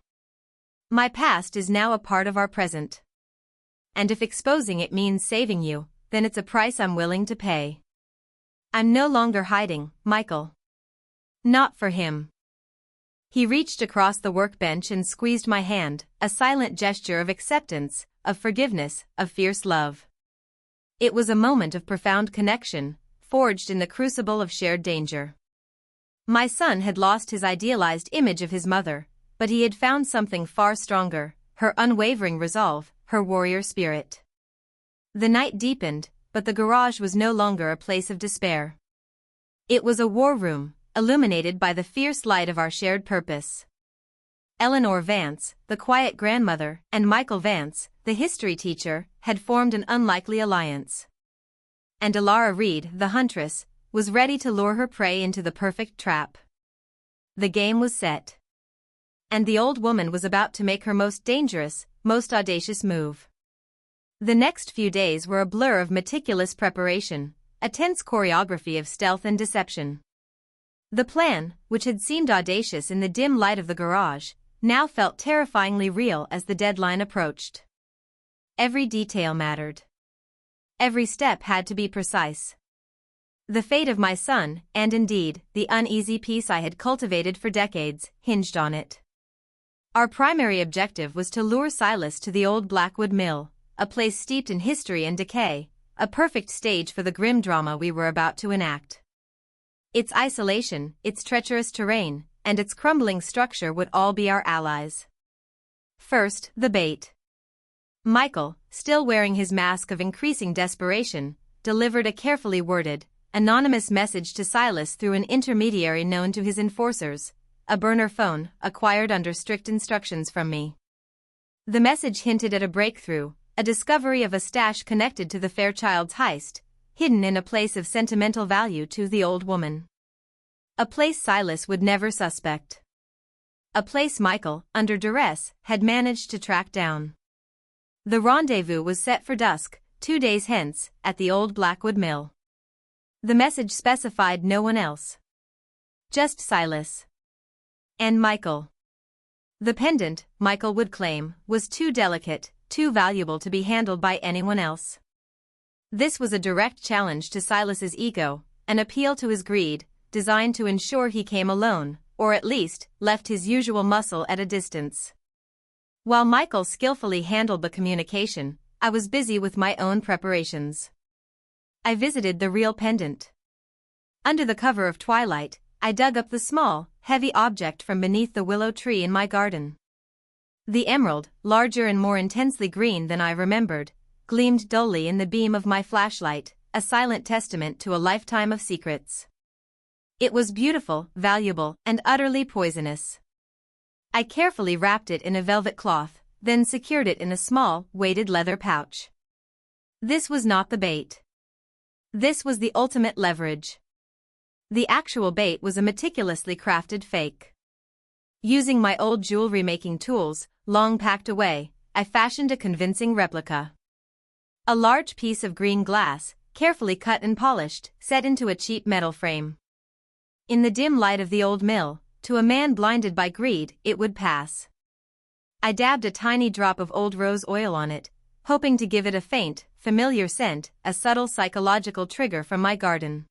My past is now a part of our present. And if exposing it means saving you, then it's a price I'm willing to pay. I'm no longer hiding, Michael. Not for him. He reached across the workbench and squeezed my hand, a silent gesture of acceptance, of forgiveness, of fierce love. It was a moment of profound connection, forged in the crucible of shared danger. My son had lost his idealized image of his mother, but he had found something far stronger, her unwavering resolve, her warrior spirit. The night deepened, but the garage was no longer a place of despair. It was a war room, illuminated by the fierce light of our shared purpose. Eleanor Vance, the quiet grandmother, and Michael Vance, the history teacher, had formed an unlikely alliance. And Alara Reed, the huntress, was ready to lure her prey into the perfect trap. The game was set. And the old woman was about to make her most dangerous, most audacious move. The next few days were a blur of meticulous preparation, a tense choreography of stealth and deception. The plan, which had seemed audacious in the dim light of the garage, now felt terrifyingly real as the deadline approached. Every detail mattered. Every step had to be precise. The fate of my son, and indeed, the uneasy peace I had cultivated for decades, hinged on it. Our primary objective was to lure Silas to the old Blackwood Mill, a place steeped in history and decay, a perfect stage for the grim drama we were about to enact. Its isolation, its treacherous terrain, and its crumbling structure would all be our allies. First, the bait. Michael, still wearing his mask of increasing desperation, delivered a carefully worded, anonymous message to Silas through an intermediary known to his enforcers, a burner phone, acquired under strict instructions from me. The message hinted at a breakthrough, a discovery of a stash connected to the Fairchild's heist, hidden in a place of sentimental value to the old woman. A place Silas would never suspect. A place Michael, under duress, had managed to track down. The rendezvous was set for dusk, 2 days hence, at the old Blackwood Mill. The message specified no one else. Just Silas. And Michael. The pendant, Michael would claim, was too delicate, too valuable to be handled by anyone else. This was a direct challenge to Silas's ego, an appeal to his greed, designed to ensure he came alone, or at least, left his usual muscle at a distance. While Michael skillfully handled the communication, I was busy with my own preparations. I visited the real pendant. Under the cover of twilight, I dug up the small, heavy object from beneath the willow tree in my garden. The emerald, larger and more intensely green than I remembered, gleamed dully in the beam of my flashlight, a silent testament to a lifetime of secrets. It was beautiful, valuable, and utterly poisonous. I carefully wrapped it in a velvet cloth, then secured it in a small, weighted leather pouch. This was not the bait. This was the ultimate leverage. The actual bait was a meticulously crafted fake. Using my old jewelry-making tools, long packed away, I fashioned a convincing replica. A large piece of green glass, carefully cut and polished, set into a cheap metal frame. In the dim light of the old mill, to a man blinded by greed, it would pass. I dabbed a tiny drop of old rose oil on it, hoping to give it a faint, familiar scent, a subtle psychological trigger from my garden.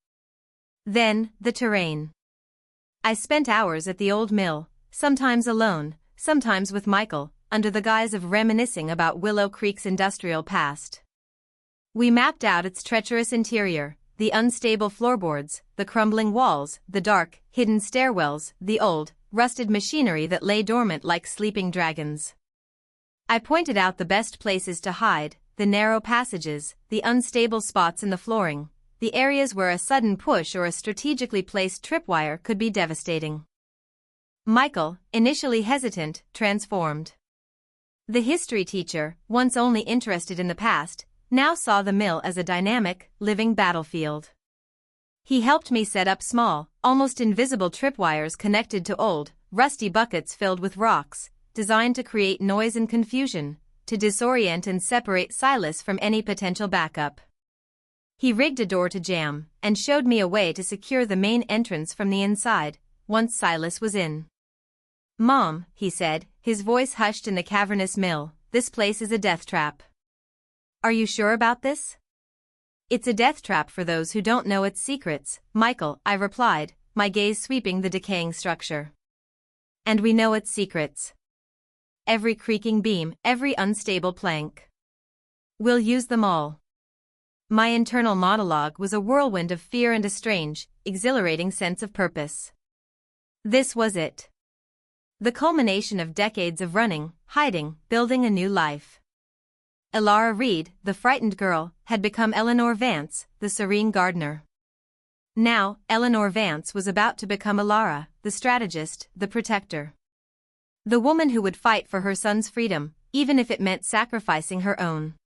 Then, the terrain. I spent hours at the old mill, sometimes alone, sometimes with Michael, under the guise of reminiscing about Willow Creek's industrial past. We mapped out its treacherous interior, the unstable floorboards, the crumbling walls, the dark, hidden stairwells, the old, rusted machinery that lay dormant like sleeping dragons. I pointed out the best places to hide, the narrow passages, the unstable spots in the flooring, the areas where a sudden push or a strategically placed tripwire could be devastating. Michael, initially hesitant, transformed. The history teacher, once only interested in the past, now saw the mill as a dynamic, living battlefield. He helped me set up small, almost invisible tripwires connected to old, rusty buckets filled with rocks, designed to create noise and confusion, to disorient and separate Silas from any potential backup. He rigged a door to jam, and showed me a way to secure the main entrance from the inside, once Silas was in. "Mom," he said, his voice hushed in the cavernous mill, "this place is a death trap." "Are you sure about this?" "It's a death trap for those who don't know its secrets, Michael," I replied, my gaze sweeping the decaying structure. "And we know its secrets. Every creaking beam, every unstable plank. We'll use them all." My internal monologue was a whirlwind of fear and a strange, exhilarating sense of purpose. This was it. The culmination of decades of running, hiding, building a new life. Elara Reed, the frightened girl, had become Eleanor Vance, the serene gardener. Now, Eleanor Vance was about to become Elara, the strategist, the protector. The woman who would fight for her son's freedom, even if it meant sacrificing her own.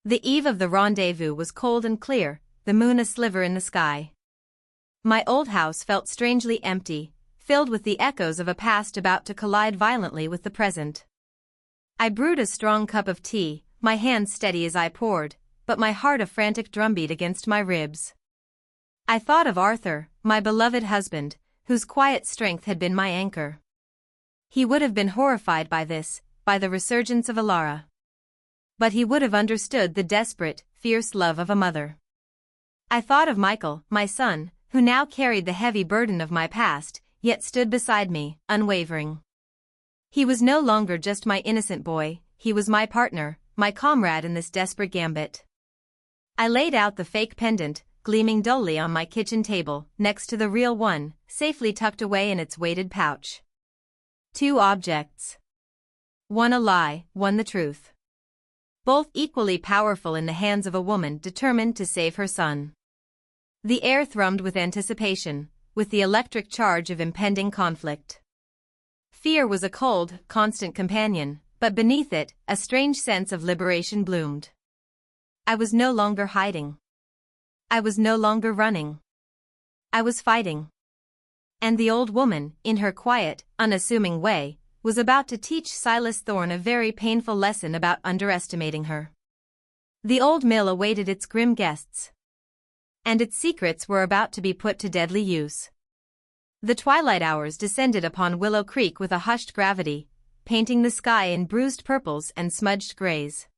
The eve of the rendezvous was cold and clear, the moon a sliver in the sky. My old house felt strangely empty, filled with the echoes of a past about to collide violently with the present. I brewed a strong cup of tea, my hands steady as I poured, but my heart a frantic drumbeat against my ribs. I thought of Arthur, my beloved husband, whose quiet strength had been my anchor. He would have been horrified by this, by the resurgence of Elara. But he would have understood the desperate, fierce love of a mother. I thought of Michael, my son, who now carried the heavy burden of my past, yet stood beside me, unwavering. He was no longer just my innocent boy, he was my partner, my comrade in this desperate gambit. I laid out the fake pendant, gleaming dully on my kitchen table, next to the real one, safely tucked away in its weighted pouch. Two objects. One a lie, one the truth. Both equally powerful in the hands of a woman determined to save her son. The air thrummed with anticipation, with the electric charge of impending conflict. Fear was a cold, constant companion, but beneath it, a strange sense of liberation bloomed. I was no longer hiding. I was no longer running. I was fighting. And the old woman, in her quiet, unassuming way, was about to teach Silas Thorne a very painful lesson about underestimating her. The old mill awaited its grim guests. And its secrets were about to be put to deadly use. The twilight hours descended upon Willow Creek with a hushed gravity, painting the sky in bruised purples and smudged grays.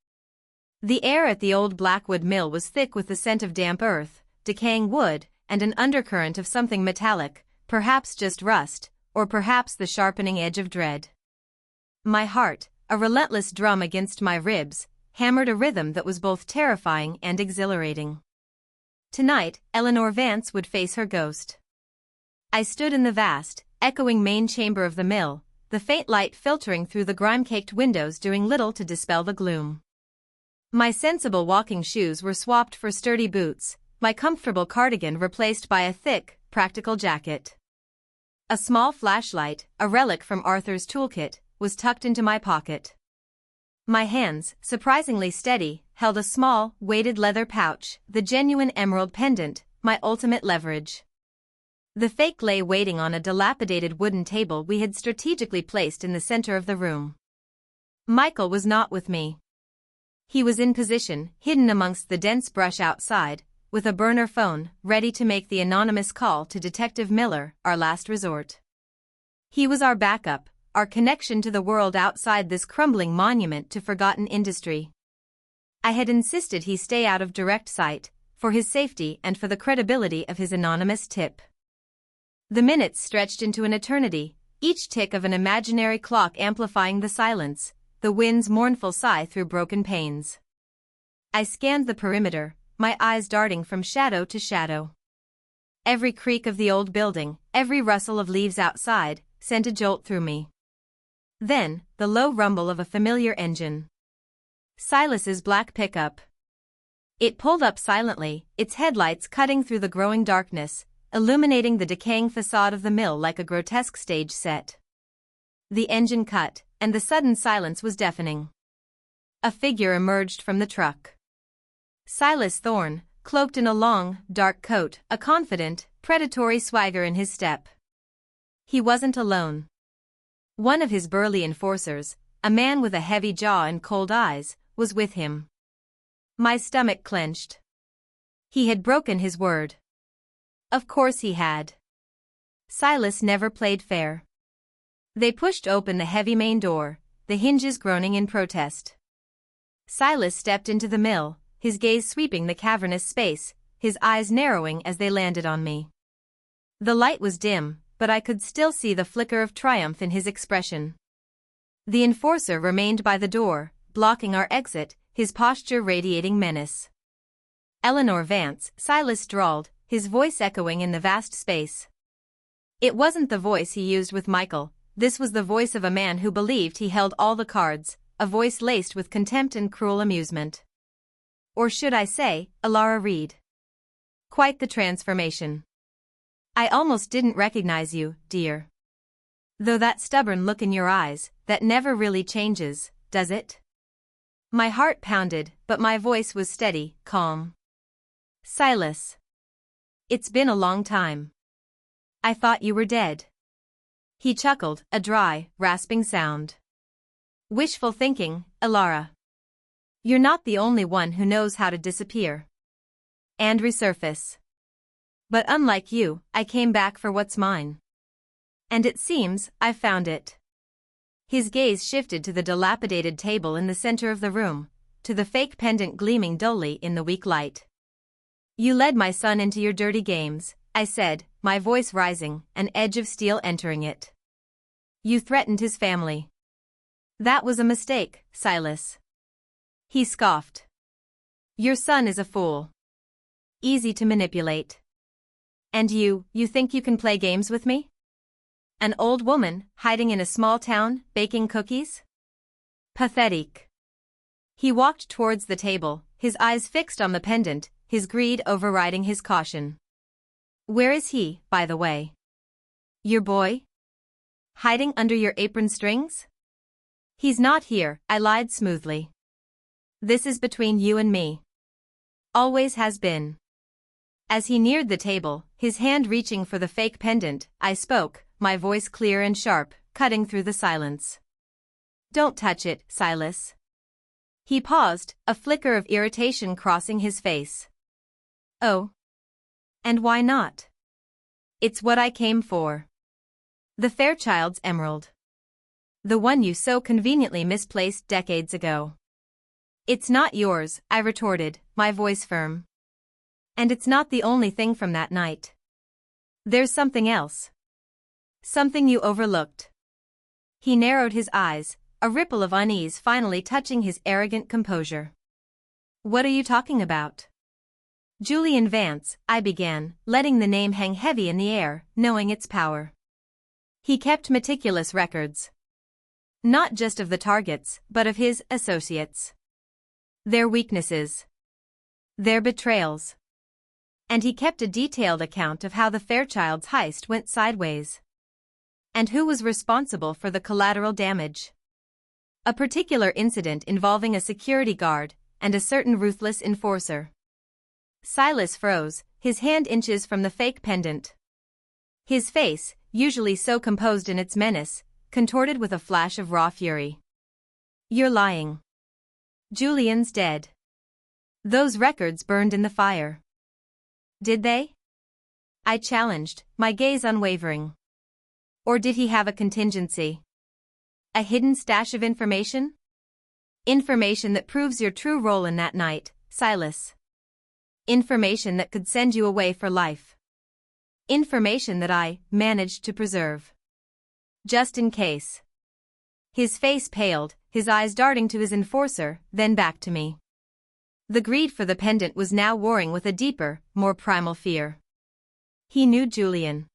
The air at the old Blackwood mill was thick with the scent of damp earth, decaying wood, and an undercurrent of something metallic, perhaps just rust, or perhaps the sharpening edge of dread. My heart, a relentless drum against my ribs, hammered a rhythm that was both terrifying and exhilarating. Tonight, Eleanor Vance would face her ghost. I stood in the vast, echoing main chamber of the mill, the faint light filtering through the grime-caked windows doing little to dispel the gloom. My sensible walking shoes were swapped for sturdy boots, my comfortable cardigan replaced by a thick, practical jacket. A small flashlight, a relic from Arthur's toolkit, was tucked into my pocket. My hands, surprisingly steady, held a small, weighted leather pouch, the genuine emerald pendant, my ultimate leverage. The fake lay waiting on a dilapidated wooden table we had strategically placed in the center of the room. Michael was not with me. He was in position, hidden amongst the dense brush outside, with a burner phone, ready to make the anonymous call to Detective Miller, our last resort. He was our backup, our connection to the world outside this crumbling monument to forgotten industry. I had insisted he stay out of direct sight, for his safety and for the credibility of his anonymous tip. The minutes stretched into an eternity, each tick of an imaginary clock amplifying the silence, the wind's mournful sigh through broken panes. I scanned the perimeter, my eyes darting from shadow to shadow. Every creak of the old building, every rustle of leaves outside, sent a jolt through me. Then, the low rumble of a familiar engine. Silas's black pickup. It pulled up silently, its headlights cutting through the growing darkness, illuminating the decaying facade of the mill like a grotesque stage set. The engine cut, and the sudden silence was deafening. A figure emerged from the truck. Silas Thorne, cloaked in a long, dark coat, a confident, predatory swagger in his step. He wasn't alone. One of his burly enforcers, a man with a heavy jaw and cold eyes, was with him. My stomach clenched. He had broken his word. Of course he had. Silas never played fair. They pushed open the heavy main door, the hinges groaning in protest. Silas stepped into the mill, his gaze sweeping the cavernous space, his eyes narrowing as they landed on me. The light was dim, but I could still see the flicker of triumph in his expression. The enforcer remained by the door, blocking our exit, his posture radiating menace. Eleanor Vance, Silas drawled, his voice echoing in the vast space. It wasn't the voice he used with Michael. This was the voice of a man who believed he held all the cards, a voice laced with contempt and cruel amusement. Or should I say, Alara Reed. Quite the transformation. I almost didn't recognize you, dear. Though that stubborn look in your eyes, that never really changes, does it? My heart pounded, but my voice was steady, calm. Silas. It's been a long time. I thought you were dead. He chuckled, a dry, rasping sound. Wishful thinking, Alara. You're not the only one who knows how to disappear. And resurface. But unlike you, I came back for what's mine. And it seems, I've found it. His gaze shifted to the dilapidated table in the center of the room, to the fake pendant gleaming dully in the weak light. You led my son into your dirty games, I said, my voice rising, an edge of steel entering it. You threatened his family. That was a mistake, Silas. He scoffed. Your son is a fool. Easy to manipulate. And you think you can play games with me? An old woman, hiding in a small town, baking cookies? Pathetic. He walked towards the table, his eyes fixed on the pendant, his greed overriding his caution. Where is he, by the way? Your boy? Hiding under your apron strings? He's not here, I lied smoothly. This is between you and me. Always has been. As he neared the table, his hand reaching for the fake pendant, I spoke, my voice clear and sharp, cutting through the silence. Don't touch it, Silas. He paused, a flicker of irritation crossing his face. Oh. And why not? It's what I came for. The Fairchild's emerald. The one you so conveniently misplaced decades ago. It's not yours, I retorted, my voice firm. And it's not the only thing from that night. There's something else. Something you overlooked. He narrowed his eyes, a ripple of unease finally touching his arrogant composure. What are you talking about? Julian Vance, I began, letting the name hang heavy in the air, knowing its power. He kept meticulous records. Not just of the targets, but of his associates. their weaknesses, their betrayals. And he kept a detailed account of how the Fairchild's heist went sideways. And who was responsible for the collateral damage. A particular incident involving a security guard and a certain ruthless enforcer. Silas froze, his hand inches from the fake pendant. His face, usually so composed in its menace, contorted with a flash of raw fury. You're lying. Julian's dead. Those records burned in the fire. Did they? I challenged, my gaze unwavering. Or did he have a contingency? A hidden stash of information? Information that proves your true role in that night, Silas. Information that could send you away for life. Information that I managed to preserve. Just in case. His face paled, his eyes darting to his enforcer, then back to me. The greed for the pendant was now warring with a deeper, more primal fear. He knew Julian.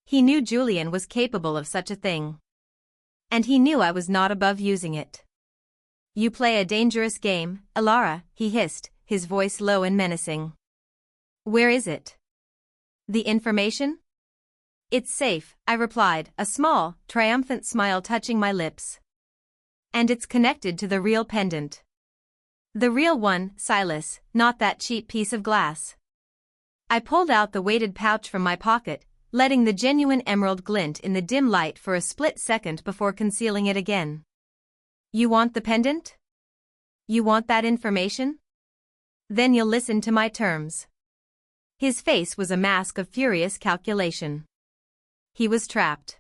He knew Julian was capable of such a thing. And he knew I was not above using it. You play a dangerous game, Alara, he hissed, his voice low and menacing. Where is it? The information? It's safe, I replied, a small, triumphant smile touching my lips. And it's connected to the real pendant. The real one, Silas, not that cheap piece of glass. I pulled out the weighted pouch from my pocket, letting the genuine emerald glint in the dim light for a split second before concealing it again. You want the pendant? You want that information? Then you'll listen to my terms. His face was a mask of furious calculation. He was trapped.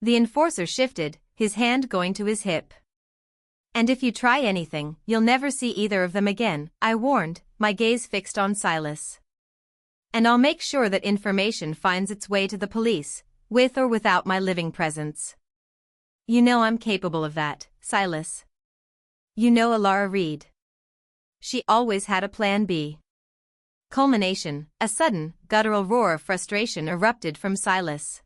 The enforcer shifted, his hand going to his hip. And if you try anything, you'll never see either of them again, I warned, my gaze fixed on Silas. And I'll make sure that information finds its way to the police, with or without my living presence. You know I'm capable of that, Silas. You know Alara Reed. She always had a plan B. Culmination, a sudden, guttural roar of frustration erupted from Silas.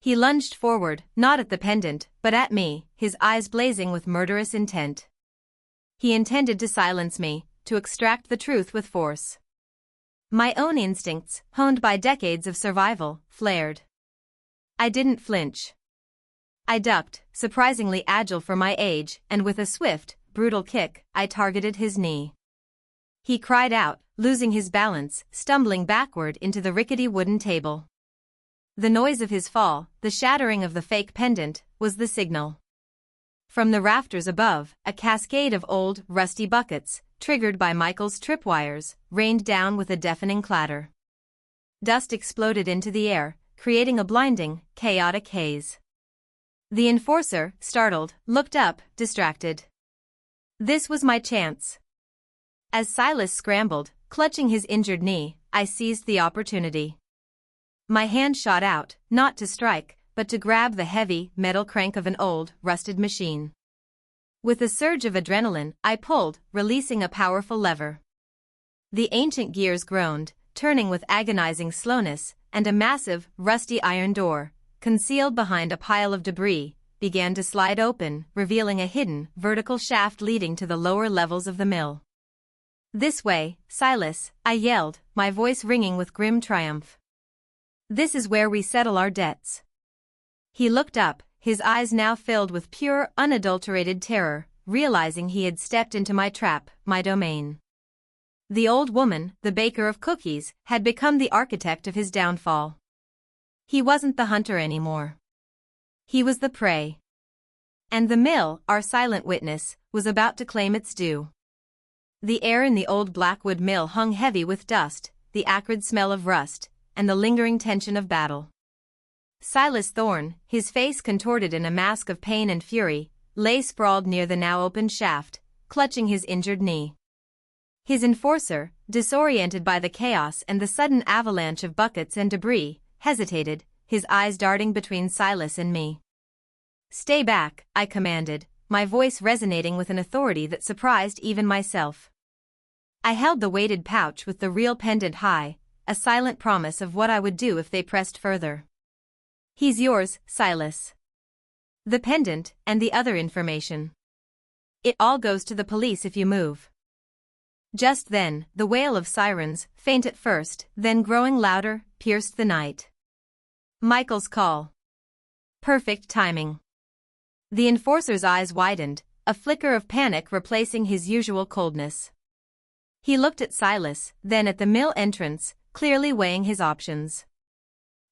He lunged forward, not at the pendant, but at me, his eyes blazing with murderous intent. He intended to silence me, to extract the truth with force. My own instincts, honed by decades of survival, flared. I didn't flinch. I ducked, surprisingly agile for my age, and with a swift, brutal kick, I targeted his knee. He cried out, losing his balance, stumbling backward into the rickety wooden table. The noise of his fall, the shattering of the fake pendant, was the signal. From the rafters above, a cascade of old, rusty buckets, triggered by Michael's tripwires, rained down with a deafening clatter. Dust exploded into the air, creating a blinding, chaotic haze. The enforcer, startled, looked up, distracted. This was my chance. As Silas scrambled, clutching his injured knee, I seized the opportunity. My hand shot out, not to strike, but to grab the heavy, metal crank of an old, rusted machine. With a surge of adrenaline, I pulled, releasing a powerful lever. The ancient gears groaned, turning with agonizing slowness, and a massive, rusty iron door, concealed behind a pile of debris, began to slide open, revealing a hidden, vertical shaft leading to the lower levels of the mill. This way, Silas, I yelled, my voice ringing with grim triumph. This is where we settle our debts. He looked up, his eyes now filled with pure, unadulterated terror, realizing he had stepped into my trap, my domain. The old woman, the baker of cookies, had become the architect of his downfall. He wasn't the hunter anymore. He was the prey. And the mill, our silent witness, was about to claim its due. The air in the old Blackwood mill hung heavy with dust, the acrid smell of rust, and the lingering tension of battle. Silas Thorne, his face contorted in a mask of pain and fury, lay sprawled near the now opened shaft, clutching his injured knee. His enforcer, disoriented by the chaos and the sudden avalanche of buckets and debris, hesitated, his eyes darting between Silas and me. Stay back, I commanded, my voice resonating with an authority that surprised even myself. I held the weighted pouch with the real pendant high, a silent promise of what I would do if they pressed further. He's yours, Silas. The pendant, and the other information. It all goes to the police if you move. Just then, the wail of sirens, faint at first, then growing louder, pierced the night. Michael's call. Perfect timing. The enforcer's eyes widened, a flicker of panic replacing his usual coldness. He looked at Silas, then at the mill entrance, clearly weighing his options.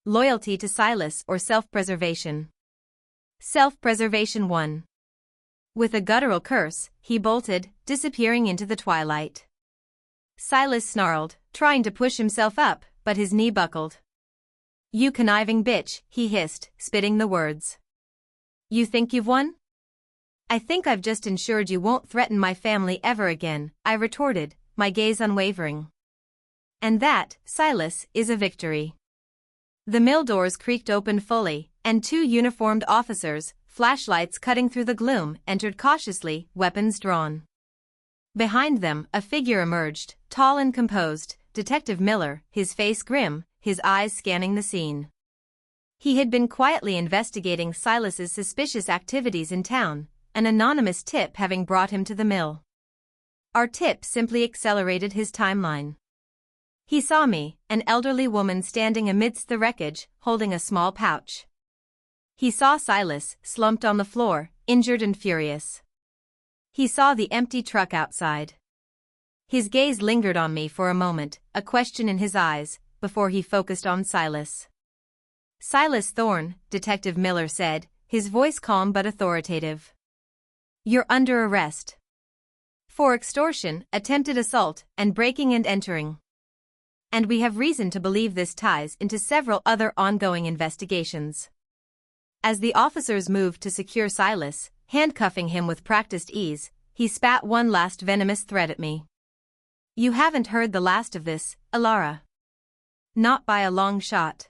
Loyalty to Silas or self-preservation? Self-preservation won. With a guttural curse, he bolted, disappearing into the twilight. Silas snarled, trying to push himself up, but his knee buckled. "You conniving bitch," he hissed, spitting the words. "You think you've won?" "I think I've just ensured you won't threaten my family ever again," I retorted, my gaze unwavering. "And that, Silas, is a victory." The mill doors creaked open fully, and two uniformed officers, flashlights cutting through the gloom, entered cautiously, weapons drawn. Behind them, a figure emerged, tall and composed, Detective Miller, his face grim, his eyes scanning the scene. He had been quietly investigating Silas's suspicious activities in town, an anonymous tip having brought him to the mill. Our tip simply accelerated his timeline. He saw me, an elderly woman standing amidst the wreckage, holding a small pouch. He saw Silas, slumped on the floor, injured and furious. He saw the empty truck outside. His gaze lingered on me for a moment, a question in his eyes, before he focused on Silas. "Silas Thorne," Detective Miller said, his voice calm but authoritative. "You're under arrest. For extortion, attempted assault, and breaking and entering. And we have reason to believe this ties into several other ongoing investigations." As the officers moved to secure Silas, handcuffing him with practiced ease, he spat one last venomous threat at me. "You haven't heard the last of this, Alara." "Not by a long shot."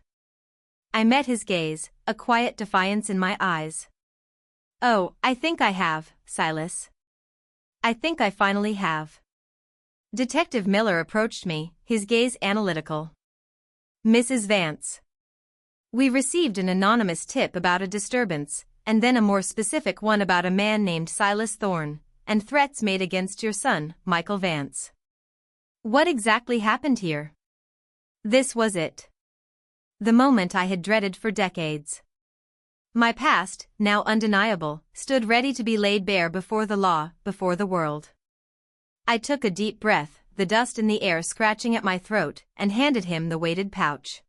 I met his gaze, a quiet defiance in my eyes. "Oh, I think I have, Silas. I think I finally have." Detective Miller approached me, his gaze analytical. "Mrs. Vance. We received an anonymous tip about a disturbance, and then a more specific one about a man named Silas Thorne, and threats made against your son, Michael Vance. What exactly happened here?" This was it. The moment I had dreaded for decades. My past, now undeniable, stood ready to be laid bare before the law, before the world. I took a deep breath, the dust in the air scratching at my throat, and handed him the weighted pouch.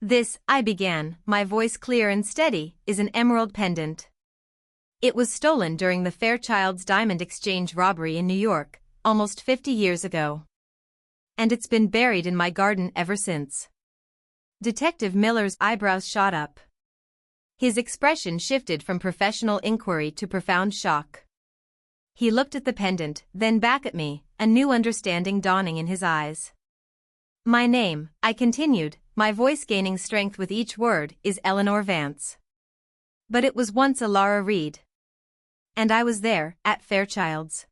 "This," I began, my voice clear and steady, "is an emerald pendant. It was stolen during the Fairchild's Diamond Exchange robbery in New York, almost 50 years ago. And it's been buried in my garden ever since." Detective Miller's eyebrows shot up. His expression shifted from professional inquiry to profound shock. He looked at the pendant, then back at me, a new understanding dawning in his eyes. "My name," I continued, my voice gaining strength with each word, "is Eleanor Vance. But it was once Alara Reed. And I was there, at Fairchild's.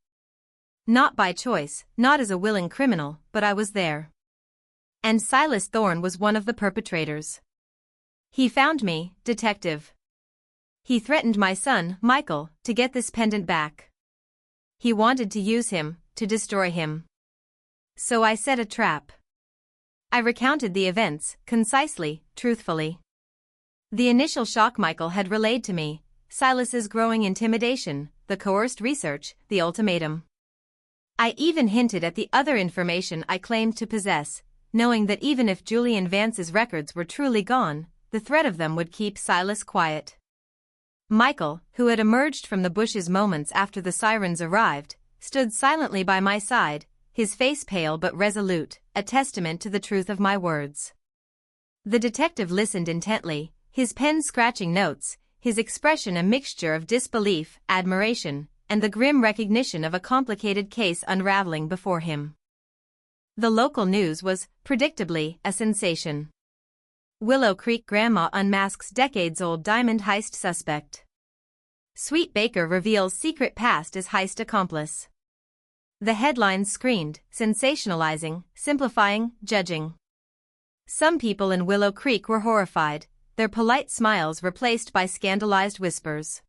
Not by choice, not as a willing criminal, but I was there. And Silas Thorne was one of the perpetrators. He found me, detective. He threatened my son, Michael, to get this pendant back. He wanted to use him, to destroy him. So I set a trap." I recounted the events, concisely, truthfully. The initial shock Michael had relayed to me, Silas's growing intimidation, the coerced research, the ultimatum. I even hinted at the other information I claimed to possess, knowing that even if Julian Vance's records were truly gone, the threat of them would keep Silas quiet. Michael, who had emerged from the bushes moments after the sirens arrived, stood silently by my side, his face pale but resolute, a testament to the truth of my words. The detective listened intently, his pen scratching notes, his expression a mixture of disbelief, admiration, and the grim recognition of a complicated case unraveling before him. The local news was, predictably, a sensation. Willow Creek Grandma unmasks decades-old diamond heist suspect. Sweet Baker reveals secret past as heist accomplice. The headlines screamed, sensationalizing, simplifying, judging. Some people in Willow Creek were horrified, their polite smiles replaced by scandalized whispers.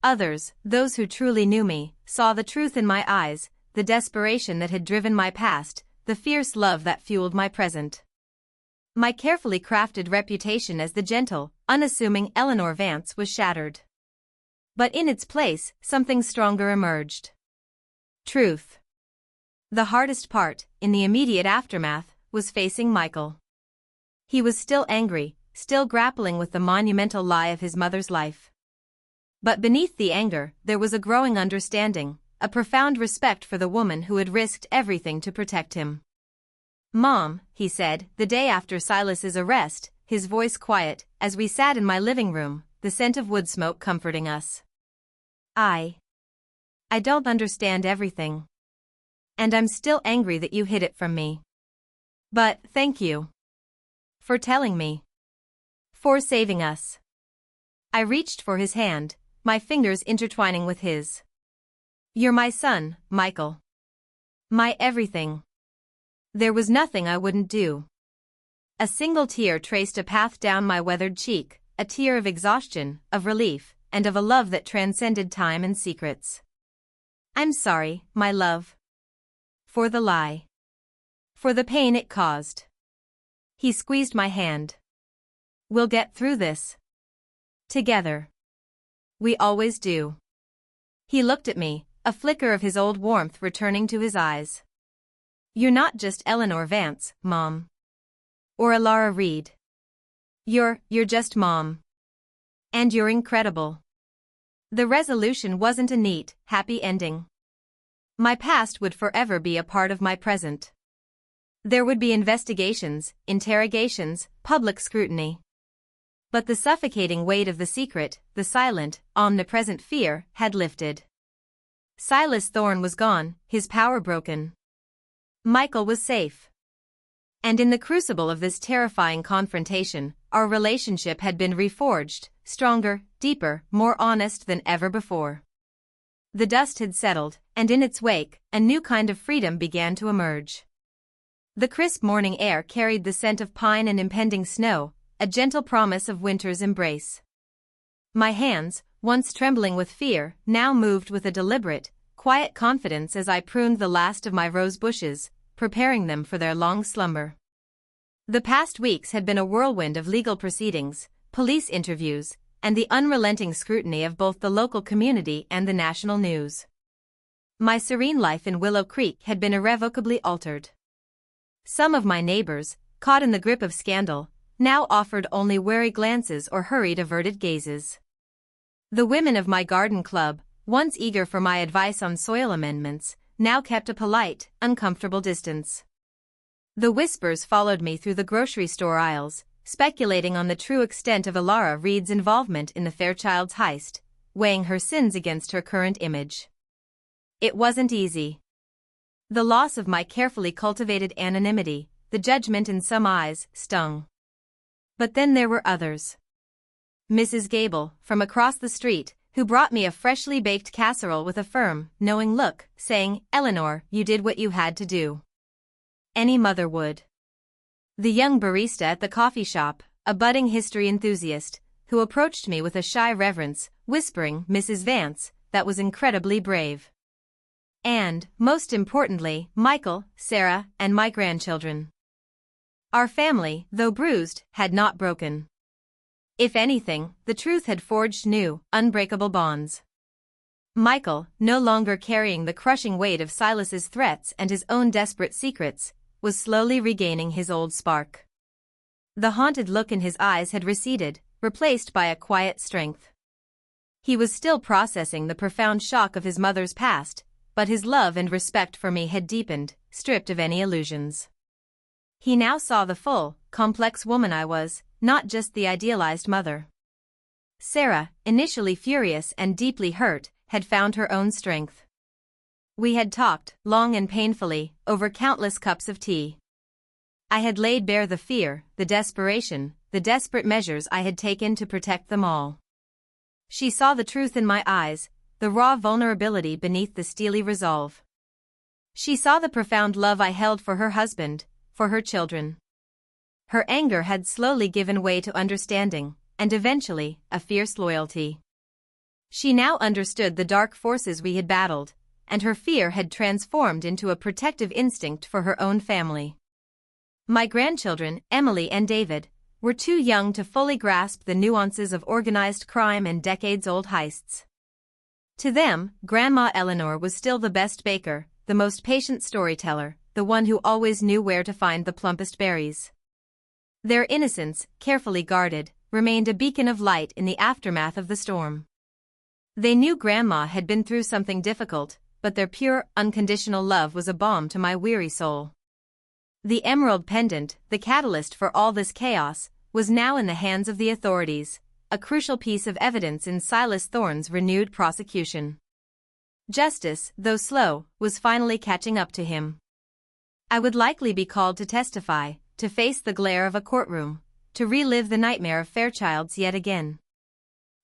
Others, those who truly knew me, saw the truth in my eyes, the desperation that had driven my past, the fierce love that fueled my present. My carefully crafted reputation as the gentle, unassuming Eleanor Vance was shattered. But in its place, something stronger emerged. Truth. The hardest part, in the immediate aftermath, was facing Michael. He was still angry, still grappling with the monumental lie of his mother's life. But beneath the anger, there was a growing understanding, a profound respect for the woman who had risked everything to protect him. "Mom," he said, the day after Silas's arrest, his voice quiet, as we sat in my living room, the scent of wood smoke comforting us. I don't understand everything. And I'm still angry that you hid it from me. But, thank you. For telling me. For saving us." I reached for his hand, my fingers intertwining with his. "You're my son, Michael. My everything. There was nothing I wouldn't do." A single tear traced a path down my weathered cheek, a tear of exhaustion, of relief, and of a love that transcended time and secrets. "I'm sorry, my love. For the lie. For the pain it caused." He squeezed my hand. "We'll get through this. Together. We always do." He looked at me, a flicker of his old warmth returning to his eyes. "You're not just Eleanor Vance, Mom. Or Alara Reed. You're just Mom. And you're incredible." The resolution wasn't a neat, happy ending. My past would forever be a part of my present. There would be investigations, interrogations, public scrutiny. But the suffocating weight of the secret, the silent, omnipresent fear, had lifted. Silas Thorne was gone, his power broken. Michael was safe. And in the crucible of this terrifying confrontation, our relationship had been reforged, stronger, deeper, more honest than ever before. The dust had settled, and in its wake, a new kind of freedom began to emerge. The crisp morning air carried the scent of pine and impending snow, a gentle promise of winter's embrace. My hands, once trembling with fear, now moved with a deliberate, quiet confidence as I pruned the last of my rose bushes, preparing them for their long slumber. The past weeks had been a whirlwind of legal proceedings, police interviews, and the unrelenting scrutiny of both the local community and the national news. My serene life in Willow Creek had been irrevocably altered. Some of my neighbors, caught in the grip of scandal, now offered only wary glances or hurried averted gazes. The women of my garden club, once eager for my advice on soil amendments, now kept a polite, uncomfortable distance. The whispers followed me through the grocery store aisles, speculating on the true extent of Alara Reed's involvement in the Fairchild's heist, weighing her sins against her current image. It wasn't easy. The loss of my carefully cultivated anonymity, the judgment in some eyes, stung. But then there were others. Mrs. Gable, from across the street, who brought me a freshly baked casserole with a firm, knowing look, saying, "Eleanor, you did what you had to do. Any mother would." The young barista at the coffee shop, a budding history enthusiast, who approached me with a shy reverence, whispering, "Mrs. Vance," that was incredibly brave. And, most importantly, Michael, Sarah, and my grandchildren. Our family, though bruised, had not broken. If anything, the truth had forged new, unbreakable bonds. Michael, no longer carrying the crushing weight of Silas's threats and his own desperate secrets, was slowly regaining his old spark. The haunted look in his eyes had receded, replaced by a quiet strength. He was still processing the profound shock of his mother's past, but his love and respect for me had deepened, stripped of any illusions. He now saw the full, complex woman I was, not just the idealized mother. Sarah, initially furious and deeply hurt, had found her own strength. We had talked, long and painfully, over countless cups of tea. I had laid bare the fear, the desperation, the desperate measures I had taken to protect them all. She saw the truth in my eyes, the raw vulnerability beneath the steely resolve. She saw the profound love I held for her husband, for her children. Her anger had slowly given way to understanding, and eventually, a fierce loyalty. She now understood the dark forces we had battled, and her fear had transformed into a protective instinct for her own family. My grandchildren, Emily and David, were too young to fully grasp the nuances of organized crime and decades-old heists. To them, Grandma Eleanor was still the best baker, the most patient storyteller, the one who always knew where to find the plumpest berries. Their innocence, carefully guarded, remained a beacon of light in the aftermath of the storm. They knew Grandma had been through something difficult, but their pure, unconditional love was a balm to my weary soul. The emerald pendant, the catalyst for all this chaos, was now in the hands of the authorities, a crucial piece of evidence in Silas Thorne's renewed prosecution. Justice, though slow, was finally catching up to him. I would likely be called to testify, to face the glare of a courtroom, to relive the nightmare of Fairchilds yet again.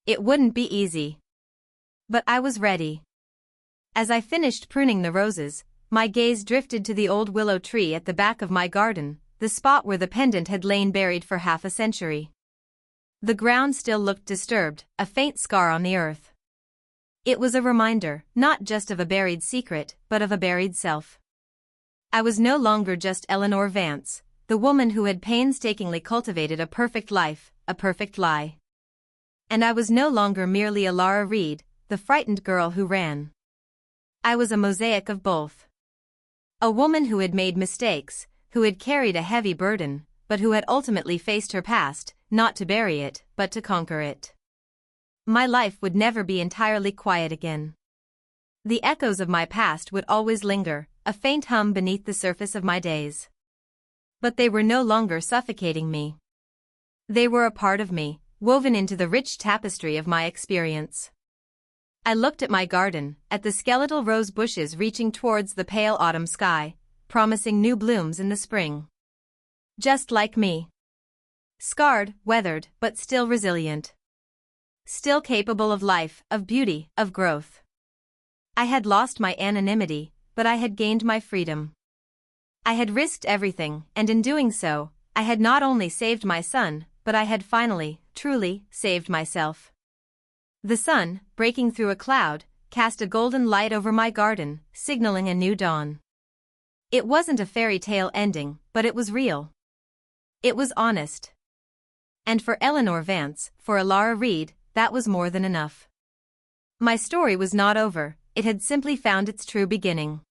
It wouldn't be easy. But I was ready. As I finished pruning the roses, my gaze drifted to the old willow tree at the back of my garden, the spot where the pendant had lain buried for half a century. The ground still looked disturbed, a faint scar on the earth. It was a reminder, not just of a buried secret, but of a buried self. I was no longer just Eleanor Vance, the woman who had painstakingly cultivated a perfect life, a perfect lie. And I was no longer merely Alara Reed, the frightened girl who ran. I was a mosaic of both. A woman who had made mistakes, who had carried a heavy burden, but who had ultimately faced her past, not to bury it, but to conquer it. My life would never be entirely quiet again. The echoes of my past would always linger, a faint hum beneath the surface of my days. But they were no longer suffocating me. They were a part of me, woven into the rich tapestry of my experience. I looked at my garden, at the skeletal rose bushes reaching towards the pale autumn sky, promising new blooms in the spring. Just like me. Scarred, weathered, but still resilient. Still capable of life, of beauty, of growth. I had lost my anonymity, but I had gained my freedom. I had risked everything, and in doing so, I had not only saved my son, but I had finally, truly, saved myself. The sun, breaking through a cloud, cast a golden light over my garden, signaling a new dawn. It wasn't a fairy tale ending, but it was real. It was honest. And for Eleanor Vance, for Alara Reed, that was more than enough. My story was not over, it had simply found its true beginning.